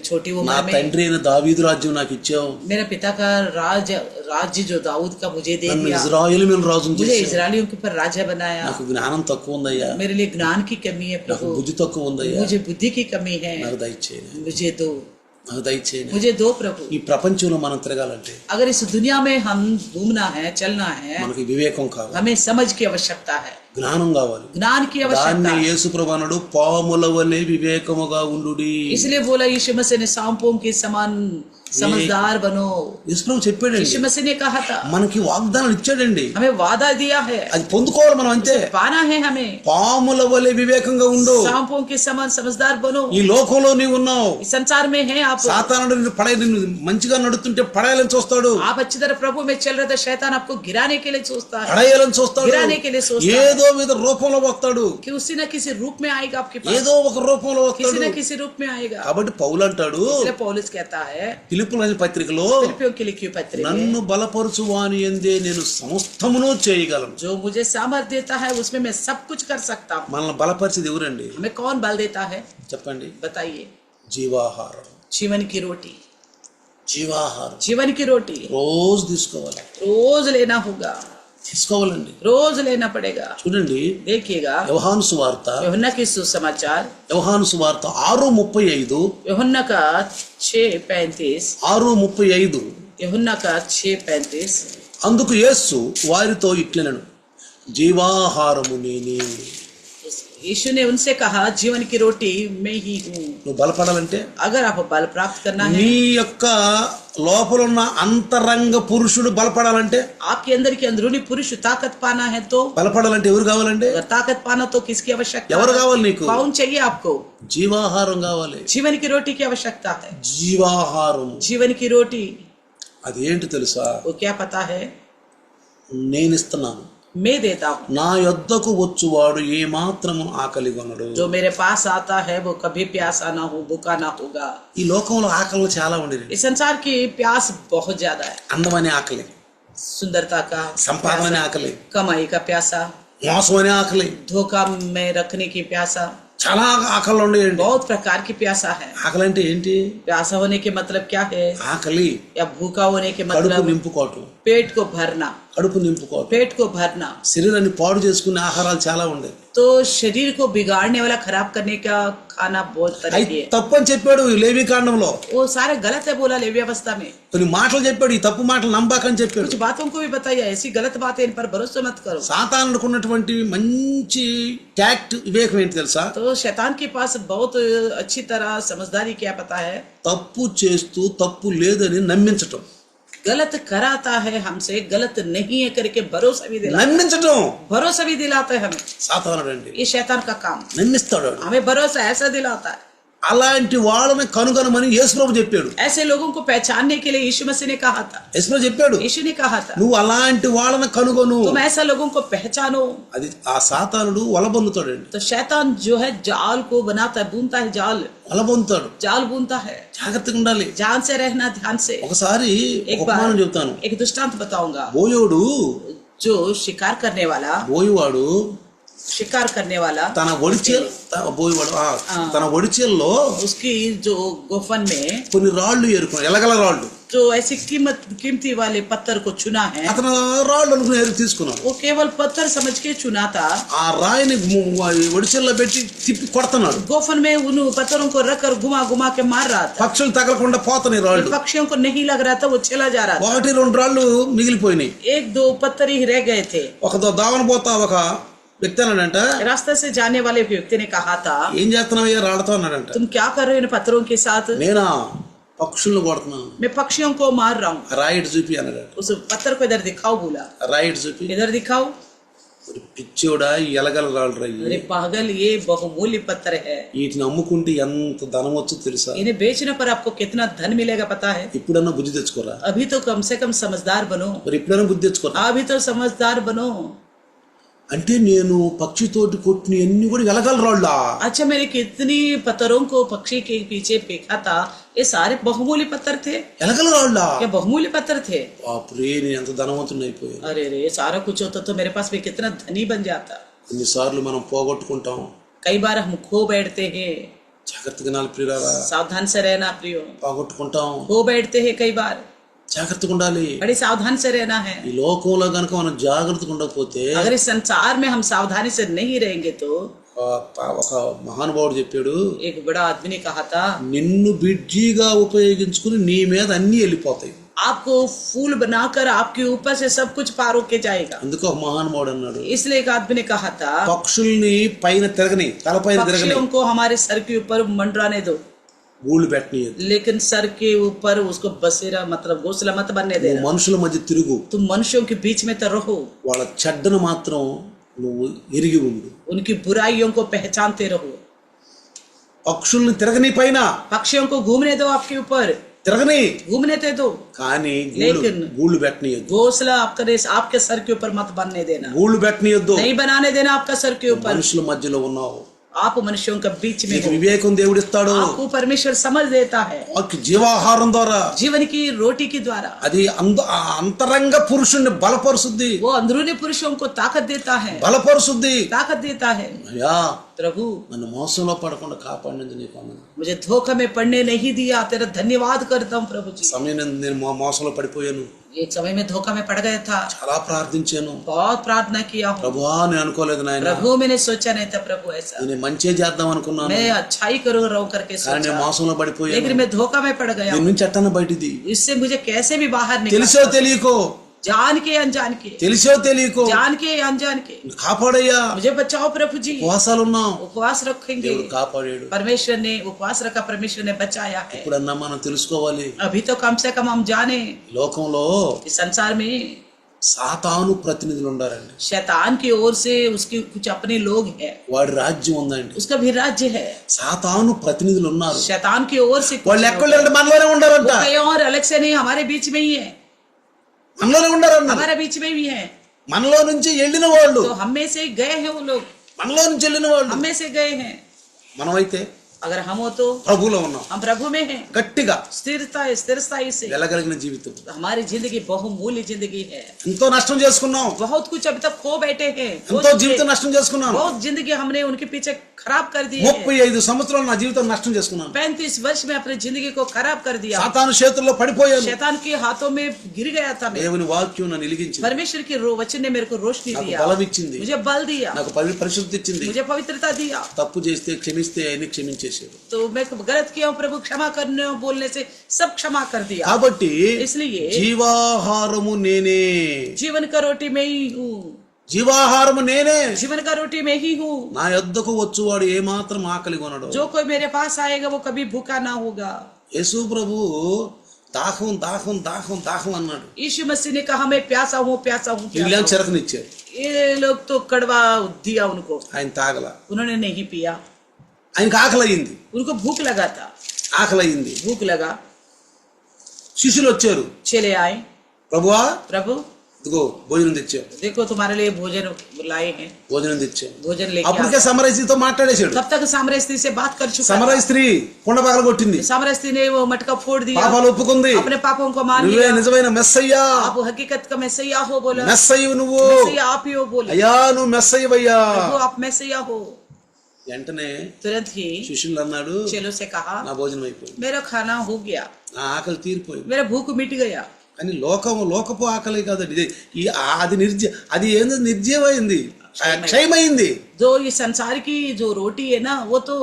छोटी నా उम्र में తండ్రి అయిన దావీదు రాజ్యం నాకు ఇచ్చావు, मेरे पिता का राज्य जो दाऊद का मुझे दे నన్ను दिया, ఇజ్రాయేలు మీద రాజును मुझे చేశావు. इजरायलियों के ऊपर राजा बनाया। నాకు జ్ఞానం తక్కువ ఉందయ్యా, मेरे लिए ज्ञान की कमी है నాకు प्रभु, బుద్ధి తక్కువ ఉందయ్యా, मुझे बुद्धि की कमी है, నాకు దయచేయను, मुझे दो, నాకు దయచేయను. मुझे दो प्रभु। ఈ ప్రపంచంలో మనం తిరగాలంటే अगर इस दुनिया में हम घूमना है, चलना है, మనకి వివేకం కావాలి, हमें समझ की आवश्यकता है, జ్ఞానం కావాలి. ज्ञान की आवश्यकता దాన్ని है। యేసు ప్రభువు అన్నాడు, పాముల వలె వివేకముగా ఉండుడి. इसलिए बोला यीशु मसीह ने सांपों के समान समझदार बनो। యేసు ప్రభు చెప్పాడండి, यीशु मसीह ने कहा था, మనకి వాగ్దానాలు ఇచ్చాడండి, हमें वादा दिया है, అది పొందుకోవాలి మనం అంతే. पाना है हमें। పాముల వలె వివేకంగా ఉండు. सांपों के समान समझदार बनो। ఈ లోకంలో నీవు ఉన్నావు, इस संसार में है आप, సాతానుడు నిన్ను మంచిగా నడుతుంటే పడేయాలని చూస్తాడు, आप अच्छी तरह प्रभु में चल रहे थे, शैतान आपको गिराने के लिए सोचता है, పడేయాలని చూస్తాడు, गिराने के लिए सोचता है ఏదో మీద రూపంలో వస్తాడు, कि उसी न किसी रूप में आएगा आपके पास, ఏదో ఒక రూపంలో किसी వస్తాడు. न किसी रूप में आएगा। కాబట్టి పౌలు అంటాడు इसलिए पौलुस कहता है ఫిలిప్పీయుల రాసిన పత్రికలో, फिलिपियों की लिखी पत्री में, నన్ను బలపరుచు వాని యందే నేను సమస్తమును చేయగలను. जो मुझे सामर्थ देता है उसमें मैं सब कुछ कर सकता हूँ। మనల్ని బలపరిచేది ఎవరండి? हमें कौन बल देता है చెప్పండి. बताइए? జీవాహారం, जीवन की रोटी, జీవాహారం जीवन की रोटी రోజు తీసుకోవాలి, रोज लेना होगा, తీసుకోవాలండి. रोज लेना पड़ेगा। చూడండి, देखिएगा యోహాను సువార్త, यूहन्ना की सुसमाचार, యోహాను సువార్త 6:35, यूहन्ना का 6:35, 6:35, यूहन्ना का 6:35, అందుకు యేసు వారితో ఇట్లనెను, జీవాహారము నేనే. यीशु ने उनसे कहा, जीवन की रोटी मैं ही हूँ। నువ్వు బలపడాలంటే, अगर आप बल प्राप्त करना है, నీ యొక్క లోపల ఉన్న అంతరంగ పురుషుడు బలపడాలంటే, आपके अंदर की अंदरूनी पुरुष ताकत पाना है तो, బలపడాలంటే ఎవరు కావాలండి? अगर ताकत पाना तो किसकी आवश्यकता ఎవరు है? కావాలి నీకు? कौन चाहिए आपको? జీవాహారం కావాలి. जीवन की रोटी की आवश्यकता है। జీవాహారం जीवन की रोटी అది ఏంటి తెలుసా? वो क्या पता है? నేను ఇస్తున్నాను. मैं देता हूँ। నా యొద్దకు వచ్చువాడు ఏ మాత్రము ఆకలి కొనడు. जो मेरे पास आता है वो कभी प्यासा ना हो, भूखा ना होगा। ఈ లోకంలో ఆకలి చాలా ఉండేది. इस संसार की प्यास बहुत ज्यादा है। అందమనే ఆకలి, सुंदरता का సంపాదన प्यासा, ఆకలి, कमाई का प्यासा, మోసం అనే ఆకలి, धोखा में रखने की प्यासा, చాలా ఆకలి ఉండేయండి. बहुत प्रकार की प्यासा है। ఆకలి అంటే ఏంటి? प्यासा होने के मतलब क्या है? ఆకలి या भूखा होने के కడుపు मतलब నింపుకోవటం, पेट को भरना, కడుపు నింపుకోవటం. पेट को भरना। శరీరాన్ని పాడు చేసుకునే ఆహారాలు చాలా ఉండేవి. तो शरीर को बिगाड़ने वाला, खराब करने का खाना बहुत तरह అవి की है। తప్పని చెప్పాడు ఈ లేవి కాండంలో. वो सारे गलत है बोला लेवी अवस्था में। కొన్ని మాటలు చెప్పాడు, ఈ తప్పు మాటలు నమ్మకని చెప్పాడు. कुछ बातों को भी बताया, ऐसी गलत बातें इन पर भरोसा मत करो। సాతానుడికి ఉన్నటువంటి మంచి ట్యాక్ట్ వివేకం ఏంటి తెలుసా? तो शैतान के पास बहुत अच्छी तरह समझदारी क्या पता है? తప్పు చేస్తూ తప్పు లేదని నమ్మించటం. गलत कराता है हमसे, गलत नहीं है करके भरोसा भी दिलाता నమ్మించటం है। भरोसा भी दिलाता है हमें। సాతానుడు అండి, ये शैतान का काम। నమ్మిస్తాడు. हमें भरोसा ऐसा दिलाता है। అలాంటి వాళ్ళని కనుగొనమని యేసుప్రభు చెప్పాడు. ऐसे लोगों को पहचानने के लिए यीशु मसीह ने कहा था। యేసుప్రభు చెప్పాడు, यीशु ने कहा था, నువ్వు అలాంటి వాళ్ళని కనుగొను. तुम ऐसा लोगों को पहचानो। అది ఆ సాతానుడు వలబొందుతాడండి. तो शैतान जो है जाल को बनाता है, बुनता है जाल, వలబొందుతాడు. जाल बुनता है। జాగ్రత్తగా ఉండాలి. ध्यान से रहना, ध्यान से। ఒకసారి एक ఒక ఉపమానం बार చెప్తాను. एक दृष्टांत बताऊंगा। బోయోడు, जो शिकार करने वाला, బోయివాడు शिकार करने वाला తన ఒడిచేల్ బోయివాడు తన ఒడిచేల్లో उसकी जो गोफन में కొన్ని రాళ్ళు ఏరుకున్నాడు, ఎలగల రాళ్ళు. जो ऐसी कीमती वाले पत्थर को चुना है, అతను రాళ్ళు అనుకుని ఏరు తీసుకున్నాడు. वो केवल पत्थर समझ के चुना था। ఆ రాయిని ఒడిచేల్లో పెట్టి తిప్పి కొడుతున్నాడు. गोफन में उन पत्थरों को रखकर घुमा घुमा के मार रहा था। పక్షులు తగలకుండా పోతున్నాయి రాళ్ళు. पक्षियों को नहीं लग रहा था, वो चला जा रहा था। ఒకటి రెండు రాళ్ళు మిగిలిపోయినాయి. एक दो पत्थर ही रह गए थे। ఒక దావన పోతా ఒక వ్యక్తి అన్నాడంట, रास्ते से जाने वाले व्यक्ति ने कहा था, ఏం చేస్తున్నావయ్యా రాళ్ళతో అన్నాడంట. तुम क्या कर रहे हो इन पत्थरों के साथ? నేనా పక్షులను కొడుతున్నాను. मैं पक्षियों को मार रहा हूँ। రాయిడ్ చూపి అన్నాడు. उस पत्थर को इधर दिखाओ बोला। రాయిడ్ చూపి, इधर दिखाओ। పిచ్చోడా ఈ ఎలగల రాళ్ళు రాయి, अरे पागल, ये बहुमूल्य पत्थर है। వీటిని అమ్ముకుంటే ఎంత ధనం వచ్చో తెలుసా? इन्हें बेचने पर आपको कितना धन मिलेगा पता है? ఇప్పుడన్నా బుద్ధి తెచ్చుకోరా. अभी तो कम से कम समझदार बनो। మరి ఇప్పుడైనా బుద్ధి తెచ్చుకోరా. अभी तो समझदार बनो। అంటే నేను పక్షితోటి కొట్టిన అన్ని కూడా ఎలగల రాళ్ళా? अच्छा, मैंने कितनी पत्थरों को पक्षी के पीछे फेंका था, ये सारे बहुमूल्य पत्थर थे। ఎలగల రాళ్ళా? क्या बहुमूल्य पत्थर थे? బాపురే, నేను ఎంత ధనవంతుని అయిపోయాను. अरे रे, सारा कुछ होता तो मेरे पास भी कितना धनी बन जाता। కొన్నిసార్లు మనం పోగొట్టుకుంటాం. कई बार हम खो बैठते हैं। జాగ్రత్తగా నాలు ప్రియులారా, सावधान से रहना प्रियो। పోగొట్టుకుంటాం. खो बैठते हैं कई बार, జాగ్రత్తగా ఉండాలి. बड़ी सावधान से रहना है। ఈ లోకంలో గనక మనం జాగ్రత్తగా ఉండకపోతే, अगर इस संसार में हम सावधानी से नहीं रहेंगे तो, ఒక మహానుభావుడు చెప్పాడు, एक बड़ा आदमी ने कहा था, నిన్ను బిడ్జీగా ఉపయోగించుకుని నీ మీద అన్ని వెళ్ళిపోతాయి. आपको फूल बनाकर आपके ऊपर से सब कुछ पार होके जाएगा। అందుకు ఒక మహానుభావుడు అన్నాడు, इसलिए एक आदमी ने कहा था, పక్షుల్ని పైన తిరగని, తలపైన తిరగని, पक्षियों को हमारे सर के ऊपर मंडराने दो, గూళ్ళు పెట్టనీయదు. लेकिन सर के ऊपर उसको बसेरा मतलब घोंसला मत बनने నువ్వు देना। మనుషుల మధ్య తిరుగు, तुम मनुष्यों के बीच में तो रहो, వాళ్ళ చెడ్డను మాత్రం నువ్వు ఎరిగి ఉండు. उनकी बुराइयों को पहचानते रहो। పక్షుల్ని తిరగని పైన, पक्षियों को घूमने दो, आपके ऊपर తిరగని, घूमने दे दो, కానీ लेकिन గూళ్ళు పెట్టనీయద్దు. घोंसला आपके सर के ऊपर मत बनने देना, గూళ్ళు పెట్టనీయద్దు. नहीं बनाने देना आपका सर के ऊपर। మనుషుల మధ్యలో ఉన్నావు. आप मनुष्यों के बीच में నీకు हो। వివేకం దేవుడిస్తాడు. आपको परमेश्वर समझ देता है, జీవాహారం ద్వారా, जीवन की रोटी के द्वारा। అది అంతరంగ పురుషుణ్ణి బలపరుస్తుంది, वो अंदरूनी पुरुषों को ताकत देता है, బలపరుస్తుంది. ताकत देता है। అయ్యా, प्रभु, నన్ను మోసంలో పడకుండా కాపాడినందుకు నీకు వందనాలు. मुझे धोखा में पड़ने नहीं दिया, तेरा धन्यवाद करता हूँ प्रभु जी। సమయం నేను మోసంలో పడిపోయాను, एक समय में धोखा में पड़ गया था, చాలా ప్రార్థించాను. बहुत प्रार्थना किया हूँ ప్రభువా, నేను అనుకోలేదు నాయన, प्रभु, मैंने सोचा नहीं था प्रभु ऐसा, నేను మంచి చేద్దాం అనుకున్నాను, मैं अच्छाई करूँ रहो करके కానీ నేను सोचा, మోసంలో పడిపోయాను. लेकिन मैं धोखा में पड़ गया। దీని నుంచి ఎట్టన బయటిది, इससे मुझे कैसे भी बाहर निकलना తెలుసో తెలియకో जान के अनजान के, తెలిసో తెలియకో जान के अनजान के కాపాడయ్యా, मुझे बचाओ प्रभु जी। ఉపవాసాలు ఉన్నాం, उपवास रखेंगे, దేవుడు కాపాడాడు. परमेश्वर ने उपवास रखा, परमेश्वर ने बचाया है। ఇప్పుడన్నా మనం తెలుసుకోవాలి, अभी तो कम से कम हम जाने లోకంలో इस संसार में సాతాను ప్రతినిధులు ఉండారండి. शैतान की ओर से उसके कुछ अपने लोग हैं, వాడి రాజ్యం ఉందండి, उसका भी राज्य है। సాతాను ప్రతినిధులు ఉన్నారు. शैतान की ओर से कुछ వాళ్ళు लोग ఎక్కడ हैं। లేరంటే మనలోనే ఉండారంట, वो कहीं और अलग से नहीं, हमारे बीच में ही है, మనలోనే ఉండారన్న. हमारे बीच में भी है। మనలో నుంచి వెళ్ళిన వాళ్ళు, तो हम में से गए हैं वो लोग, మనలో నుంచి వెళ్ళిన వాళ్ళు. हम में से गए हैं। మనమైతే अगर हम हो तो ప్రభువులో ఉన్నాం, हम प्रभु में हैं। గట్టిగా स्थिरता से వెళ్ళగలిగిన జీవితం. हमारी जिंदगी बहुमूल्य जिंदगी है। ఎంతో నష్టం చేసుకున్నాం, बहुत कुछ अभी तक खो बैठे हैं, ఎంతో జీవితం నష్టం చేసుకున్నాను. बहुत जिंदगी हमने उनके पीछे खराब कर दी है। 35 సంవత్సరాలు నా జీవితం నష్టం చేసుకున్నాను. 35 वर्ष में अपनी जिंदगी को खराब कर दिया। సాతాను చేతుల్లో పడిపోయాను. शैतान के हाथों में गिर गया था मैं। దేవుని వాక్యం నన్ను వెలిగించింది, परमेश्वर के वचन ने मेरे को रोशनी నాకు दिया, బలం ఇచ్చింది, मुझे बल दिया, నాకు పరిశుద్ధి ఇచ్చింది. मुझे पवित्रता दिया। తప్పు చేస్తే క్షమిస్తే ఆయన్ని క్షమించేసాడు. तो मैं गलत किया हूँ, प्रभु क्षमा करने बोलने से सब क्षमा कर दिया। కాబట్టి इसलिए జీవాహారము నేనే, जीवन का रोटी में ही हूँ, జీవాహారము నేనే. जीवन का रोटी में ही हूँ। నా యొద్దకు వచ్చువాడు ఏ మాత్రం ఆకలి కొనడు. जो कोई मेरे पास आएगा वो कभी भूखा ना होगा। యేసు ప్రభు దాహం దాహం దాహం దాహం అన్నాడు. यीशु मसीह ने कहा मैं प्यासा हूँ, प्यासा हूँ, प्यासा వీళ్ళేం हूँ। చెరకనిచ్చారు, ये लोग तो कड़वा दिया उनको, ఆయన తాగల. उन्होंने नहीं पिया। ఆయనకి ఆకలి అయింది, उनको भूख लगा था, ఆకలి అయింది. भूख लगा। శిష్యులు వచ్చారు, चले आए, ప్రభువా प्रभु ఇదిగో భోజనం తెచ్చావు, देखो तुम्हारे लिए भोजन लाए हैं, భోజనం తెచ్చావు. भोजन लेके అప్పటికే आओ। సమరయ స్త్రీతో మాట్లాడేశాడు. तब तक सामराय स्त्री से बात कर चुका సమరయ था। స్త్రీ కుండ పగల కొట్టింది, सामराय स्त्री ने वो मटका फोड़ दिया, పాపాలు ఒప్పుకుంది. अपने पापों को मान నువ్వే लिया। నిజమైన మెస్సయ్యా, आप हकीकत का मैसैया हो बोला, మెస్సయ్యవు నువ్వు, मैसैया आप ही हो बोले, అయ్యా నువ్వు మెస్సయ్యవయ్యా. प्रभु आप मैसैया हो। వెంటనే तुरंत ही శిష్యులు అన్నాడు, चेलों से कहा నా భోజనం అయిపోయింది, मेरा खाना हो गया, నా ఆకలి తీరిపోయింది. मेरा भूख मिट गया। కానీ లోకపు ఆకలి కాదండి ఇది. అది ఏంది, నిర్జీవమైంది, క్షయమైంది. जो ये संसार की जो रोटी है ना वो तो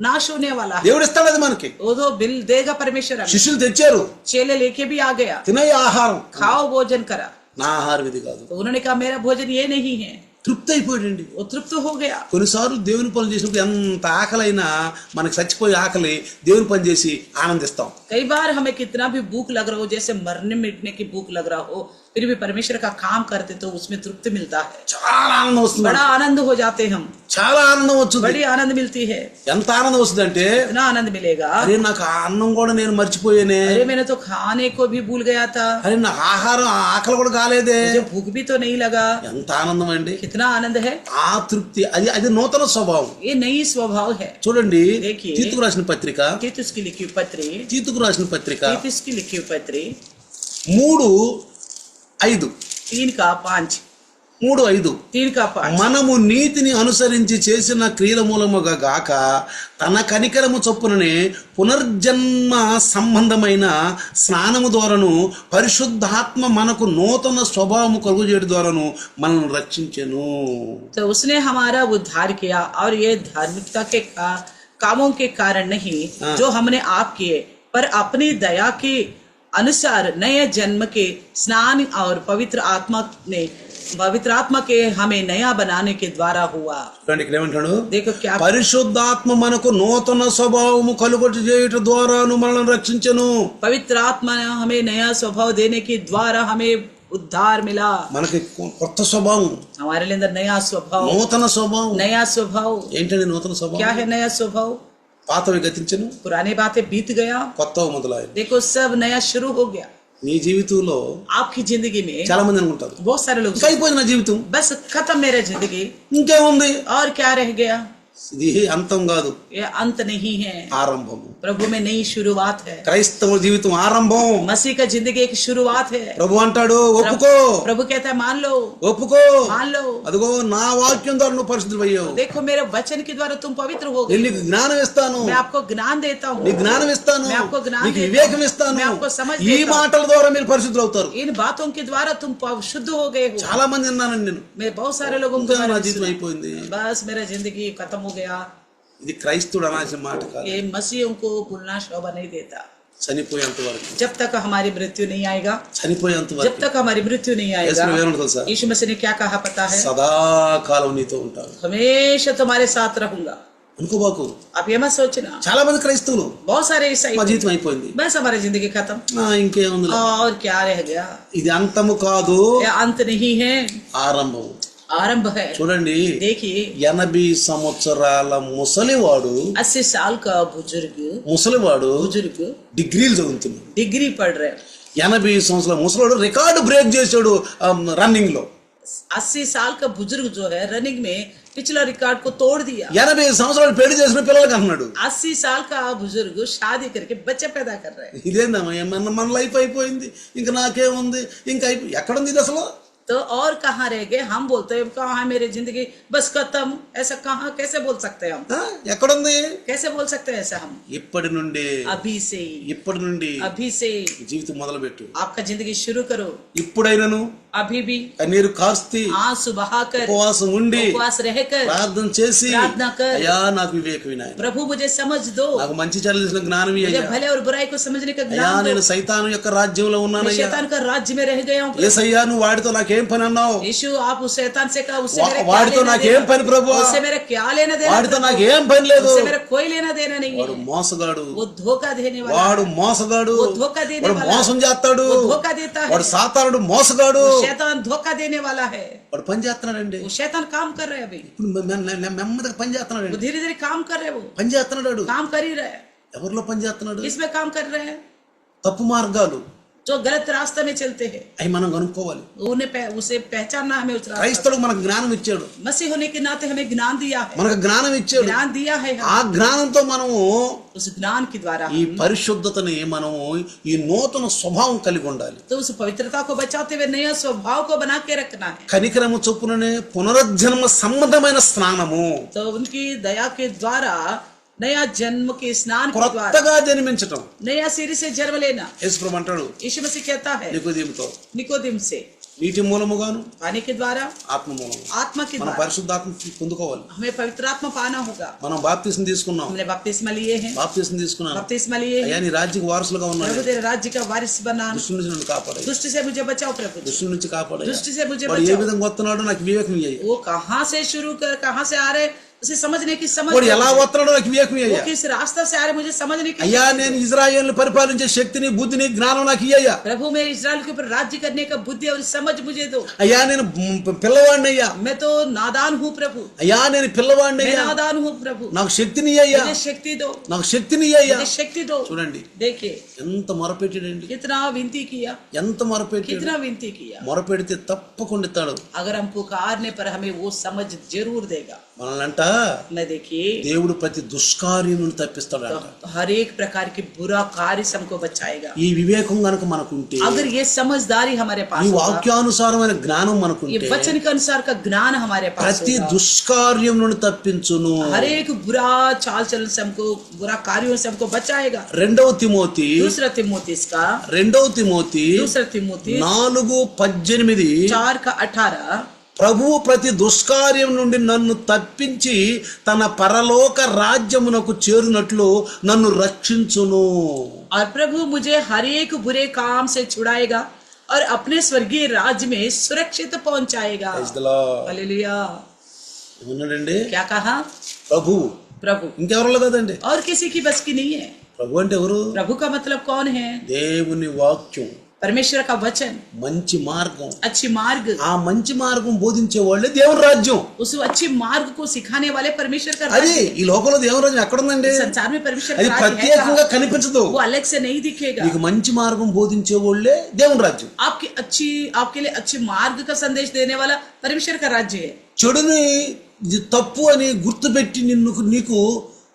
नाश होने वाला है, దేవుడు ఇస్తాడు అది మనకి. वो तो बिल देगा परमेश्वर हमें। శిష్యులు తెచ్చారు, चेले लेके भी आ गया, తినయ్య ఆహారం. खाओ भोजन करा। నా ఆహారం ఇది కాదు. तो उन्होंने कहा मेरा भोजन ये नहीं है, తృప్తి అయిపోయాడండి. वो तृप्त हो गया। కొన్నిసార్లు దేవుని పనులు చేసినప్పుడు ఎంత ఆకలైనా మనకి చచ్చిపోయే ఆకలి దేవుని పని చేసి ఆనందిస్తాం. कई बार हमें कितना भी भूख लग रहा हो, जैसे मरने मिटने की भूख लग रहा हो, फिर भी परमेश्वर का काम करते तो उसमें तृप्ति मिलता है, చాలా ఆనందం వస్తుంది, बड़ा आनंद हो जाते हम, చాలా ఆనందం వచ్చింది. बड़ी आनंद मिलती है। ఎంత ఆనందం వస్తుంది అంటే, इतना आनंद मिलेगा, అరే నాకు ఆ అన్నం కూడా నేను మర్చిపోయానే, अरे मैंने तो खाने को भी भूल गया था, అరే నాకు ఆహారం ఆకలి కూడా కాలేదే, मुझे भूख भी तो नहीं लगा। ఎంత ఆనందం అండి. कितना आनंद है, ఆ తృప్తి అది నూతన స్వభావం. ये नई स्वभाव है। చూడండి, देखिए, తీతుకు రాసిన పత్రిక, तीतुस की लिखी पत्री, తీతుకు రాసిన పత్రిక 3:5, 3:5, 3:5 మనము నీతిని అనుసరించి చేసిన క్రియల మూలముగా గాక తన కనికరము చొప్పుననే పునర్జన్మ సంబంధమైన స్నానము ద్వారాను పరిశుద్ధాత్మ మనకు నూతన స్వభావము కలుగు చేయడం ద్వారాను మనల్ని రక్షించెను. तो उसने हमारा उद्धार किया, और ये धार्मिकता के कामों के कारण नहीं जो हमने आप किए, पर अपनी दया के अनुसार नए जन्म के स्नान और पवित्र आत्मा के हमें नया बनाने के द्वारा हुआ। ఇక్కడ ఏమంటాడు, देखो क्या, పరిశుద్ధాత్మ మనకు నూతన స్వభావము కలుగు చేయడం ద్వారాను మనల్ని రక్షించెను. पवित्र आत्मा ने हमें नया स्वभाव देने के द्वारा हमें उद्धार मिला। మనకి కొత్త స్వభావం, हमारे लिए अंदर नया स्वभाव, నూతన స్వభావం. नया स्वभाव। ఏంటండి నూతన స్వభావం? क्या है नया स्वभाव? పాతవి గతించను, पुरानी बातें बीत गया, కొత్తవి మొదలయ్యాయి. देखो सब नया शुरू हो गया। నీ జీవితంలో आपकी जिंदगी में చాలా మంది అనుకుంటారు, बहुत सारे लोग ఇంకా అయిపోయింది నా జీవితం, बस खत्म मेरा जिंदगी, ఇంకేముంది. और क्या रह गया? ఇది అంతం కాదు, ये अंत नहीं है, ఆరంభము. प्रभु में नई शुरुआत है। క్రైస్తవ జీవితం ఆరంభం. मसीह का जिंदगी एक शुरुआत है। ప్రభు అంటాడు, ఒప్పుకో, प्रभु कहता है मान लो, ఒప్పుకో, मान लो, అదిగో నా వాక్యం ద్వారా నువ్వు పరిశుద్ధుడు అయ్యావు, देखो मेरे वचन के द्वारा तुम पवित्र हो నేను गए, నీకు జ్ఞానం ఇస్తాను, मैं आपको ज्ञान देता हूँ, నీకు జ్ఞానం ఇస్తాను, मैं आपको ज्ञान నీకు देता వివేకం हूँ, ఇస్తాను. मैं आपको समझ ఈ देता हूँ। మాటల ద్వారా మీరు పరిశుద్ధులు అవుతారు. इन बातों के द्वारा तुम शुद्ध हो गए हो। చాలా మంది అన్నానండి నేను, मैं बहुत सारे लोगों को ఇంకా నా జీవితం అయిపోయింది. बस मेरा जिंदगी खत्म हो गया। ఇది క్రైస్తవుడు అనాల్సిన మాట కాదు. ये मसीहों को भूलना शोभा नहीं देता। చనిపోయేంత వరకు, जब तक हमारी मृत्यु नहीं आएगा, చనిపోయేంత जब వరకు तक हमारी मृत्यु नहीं आएगा। యేసు ఏమన్నాడు తెలుసా? यीशु मसीह ने क्या कहा पता है? సదాకాలం నీతో ఉంటాను. हमेशा तुम्हारे साथ रहूंगा। అనుకోబాకు. आप ये मत सोचना। చాలా మంది క్రైస్తవులు बहुत सारे ईसाई మా జీవితం అయిపోయింది, बस हमारी जिंदगी खत्म, ఇంకేముంది, और क्या रह गया। ఇది అంతము కాదు, ये अंत नहीं है, ఆరంభం. आरंभ है। చూడండి, देखिए 80 సంవత్సరాల ముసలివాడు, 80 साल का बुजुर्ग డిగ్రీలు చదువుతున్నాడు, डिग्री पढ़ रहे। 80 సంవత్సరాల ముసలివాడు రికార్డు బ్రేక్ చేశాడు రన్నింగ్ లో. 80 साल का बुजुर्ग जो है रनिंग में पिछला रिकॉर्ड को तोड़ दिया। 80 సంవత్సరాలు పెళ్లి చేసిన పిల్లలకి అంటున్నాడు. 80 साल का बुजुर्ग शादी करके बच्चे पैदा कर रहे हैं। ఇదేందమ్మా, మన లైఫ్ అయిపోయింది, ఇంకా నాకేముంది, ఇంకా ఎక్కడుంది ఇది అసలు? तो और कहाँ रह गए? हम बोलते हैं कहाँ है मेरी जिंदगी, बस खत्म। ऐसा कहाँ, कैसे बोल सकते हैं हम? ఎక్కడుంది? कैसे बोल सकते हैं ऐसा हम? ఇప్పటి నుండి अभी से జీవితం మొదలు పెట్టు. आपका जिंदगी शुरू करो। ఇప్పుడైనను अभी भी కన్నీరు కార్చి आंसू बहाकर, ఉపవాసం ఉండి उपवास रहकर ప్రార్థన చేసి, प्रार्थना कर, అయ్యా నాకు వివేక వినాయన, प्रभु मुझे समझ दो, నాకు మంచి చెడ్డలు తెలిసిన జ్ఞానం मुझे ఇయ్యా, भले और बुराई को समझने का అయ్యా ज्ञान दो। నేను సైతాను యొక్క రాజ్యంలో मैं ఉన్నానయ్యా, शैतान का राज्य में रह गया हूँ। యేసయ్యా నువ్వు వాడితో నాకేం పని అన్నావు, यीशु आप उस शैतान से कहा, उससे मेरा क्या వాడితో लेना నాకేం देना? పని ప్రభువా, उससे मेरा क्या लेना देना? వాడితో प्रभु? నాకేం పని లేదు, उससे मेरा कोई लेना देना नहीं వాడు है। మోసగాడు, वो धोखा देने वाला వాడు है। మోసగాడు, वो धोखा देने వాడు वाला మోసం చేస్తాడు, वो धोखा देता है। వాడు సాతానుడు మోసగాడు, वो शैतान धोखा देने वाला है। వాడు పని చేస్తున్నాడండి. वो शैतान काम कर रहे हैं अभी, ఇప్పుడు నెమ్మదిగా పని वो చేస్తున్నాడండి, धीरे धीरे काम कर रहे हैं, वो పని చేస్తున్నాడు. काम कर ही रहे हैं। ఎవరిలో పని చేస్తున్నాడు? इसमें काम कर रहे हैं తప్పు మార్గాలు जो गलत रास्ते में चलते हैं, అవి మనం కనుక్కోవాలి. उसे पहचानना हमें उस रास्ते। క్రైస్తవులకు మనకు జ్ఞానం ఇచ్చాడు, मसीह होने के नाते हमें ज्ञान दिया है, మనకు జ్ఞానం ఇచ్చాడు. ज्ञान दिया है। ఆ జ్ఞానంతో మనము उस ज्ञान के द्वारा ఈ పరిశుద్ధతని మనము ఈ నూతన స్వభావం కలిగి ఉండాలి. तो उस पवित्रता को बचाते हुए नया स्वभाव को बना के रखना है। కనికరము చొప్పుననే పునరుజ్జన్మ సంబంధమైన స్నానము, तो उनकी दया के द्वारा नया जन्म के स्नान के द्वारा కొత్తగా జన్మించటం. नया सिरे से जन्म लेना। యేసుప్రభు అంటాడు यीशु मसीह कहता है నికోదేముతో, निकोदेम से, నీటి మూలముగాను पानी के द्वारा, ఆత్మ మూలము आत्मा के మనం द्वारा పరిశుద్ధాత్మ పొందుకోవాలి. हमें पवित्र आत्मा पाना होगा। మనం బాప్తిసం తీసుకున్నాం, हमने बपतिस्मा लिए हैं, బాప్తిసం తీసుకున్నాను, बपतिस्मा लिए అయ్యా हैं। నీ రాజ్యకు వారసులుగా ఉన్నాను, प्रभु तेरे राज्य का वारिस बनाना, దుష్టు నుంచి నన్ను కాపాడు, दुष्ट से मुझे बचाओ प्रभु, దుష్టు నుంచి కాపాడు. दुष्ट से मुझे వాడు ఏ बचाओ। విధంగా వస్తున్నాడో నాకు వివేకం ఇయ్యాయి, वो कहाँ से शुरू कर, कहाँ से आ रहे उसे समझने की समझ, వాడు ఎలా వస్తున్నాడో నాకు వివేకం वो ఇయ్యా. किस रास्ते से आ रहे मुझे समझने की। అయ్యా నేను ఇజ్రాయేల్ని పరిపాలించే శక్తిని బుద్ధిని జ్ఞానం నాకు ఇయ్యా. प्रभु मेरे इस्राएल के ऊपर राज्य करने का बुद्धि और समझ मुझे दो। అయ్యా నేను పిల్లవాడిని అయ్యా, मैं तो नादान हूँ प्रभु, అయ్యా నేను పిల్లవాడిని मैं అయ్యా, नादान हूँ प्रभु, నాకు శక్తిని అయ్యా, मुझे शक्ति दो, నాకు శక్తిని అయ్యా. मुझे शक्ति दो। చూడండి देखिए ఎంత మొరపెట్టాడండి, कितना विनती किया, ఎంత మొరపెట్టాడు. कितना विनती किया। మొరపెడితే తప్పకుండా ఇస్తాడు. अगर हम पुकारने पर हमें वो समझ जरूर देगा। మనల్నంట मैं देखिए దేవుడు ప్రతి దుష్కార్యం నుండి తప్పిస్తాడంట. तो हर एक प्रकार के बुरा कार्य से हमको बचाएगा। ఈ వివేకం గనుక మనకుంటే, अगर ये समझदारी हमारे ఈ पास होगा, వాక్యానుసారమైన జ్ఞానం ये మనకుంటే वचन के अनुसार का ज्ञान हमारे पास ప్రతి होगा, దుష్కార్యం నుండి తప్పించును. हर एक बुरा चाल चलन से हमको, बुरा कार्यों से हमको बचाएगा। రెండవ తిమోతి दूसरा तिमोथी का 4:18 4:18 ప్రభువు ప్రతి దుష్కార్యం నుండి నన్ను తప్పించి తన పరలోక రాజ్యమునకు చేరునట్లు నన్ను రక్షించును. और प्रभु मुझे हर एक बुरे काम से छुड़ाएगा और अपने स्वर्गीय राज्य में सुरक्षित पहुंचाएगा। हालेलुया। ఏమన్నాడండి? क्या कहा? ప్రభు, प्रभु, ఇంకెవరు కదండి. और किसी की बस की नहीं है। ప్రభు అంటే ఎవరు? प्रभु का मतलब कौन है? దేవుని వాక్యం, परमेश्वर का वचन, మంచి మార్గం. अच्छी मार्ग, ఆ మంచి మార్గం బోధించే వాళ్ళే దేవుని రాజ్యం. उस अच्छी मार्ग को सिखाने वाले परमेश्वर का అది राज्य। ఈ లోకంలో దేవుని రాజ్యం ఎక్కడుందండి? संसार में परमेश्वर అది का राज्य है ప్రత్యేకంగా कहाँ? కనిపించదు. वो अलग से नहीं दिखेगा। నీకు మంచి మార్గం బోధించే వాళ్ళే దేవుని రాజ్యం. आपके लिए अच्छी मार्ग का संदेश देने वाला परमेश्वर का राज्य है। చెడుని ఇది తప్పు అని గుర్తుపెట్టి నీకు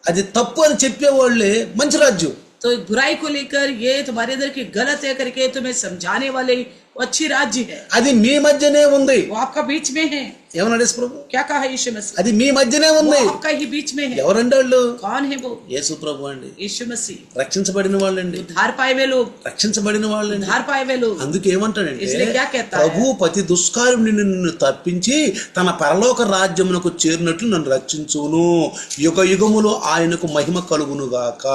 అది తప్పు అని చెప్పేవాళ్ళే మంచి రాజ్యం. तो बुराई को लेकर ये तुम्हारे अंदर की गलत है करके तुम्हें समझाने वाले वो अच्छी राज्य है। అది మీ మధ్యనే ఉంది. वो आपका बीच में है। ఏమన్నాడు యేసు ప్రభు? क्या कहा यीशु मसीह? అది మీ మధ్యనే वो ఉంది. आपका ही बीच में है। ఎవరండి వాళ్ళు? कौन है वो? యేసు ప్రభు అండి. यीशु मसीह। రక్షించబడిన వాళ్ళండి, उद्धार पाए हुए लोग, రక్షించబడిన వాళ్ళండి. उद्धार पाए हुए लोग। అందుకే ఏమంటాడంటే इसलिए क्या कहता है? ప్రభు ప్రతి దుష్కార్యం నుండి నిన్ను తప్పించి తన పరలోక రాజ్యమునకు చేరినట్లు నన్ను రక్షించును. యుగ యుగములు ఆయనకు మహిమ కలుగును గాక.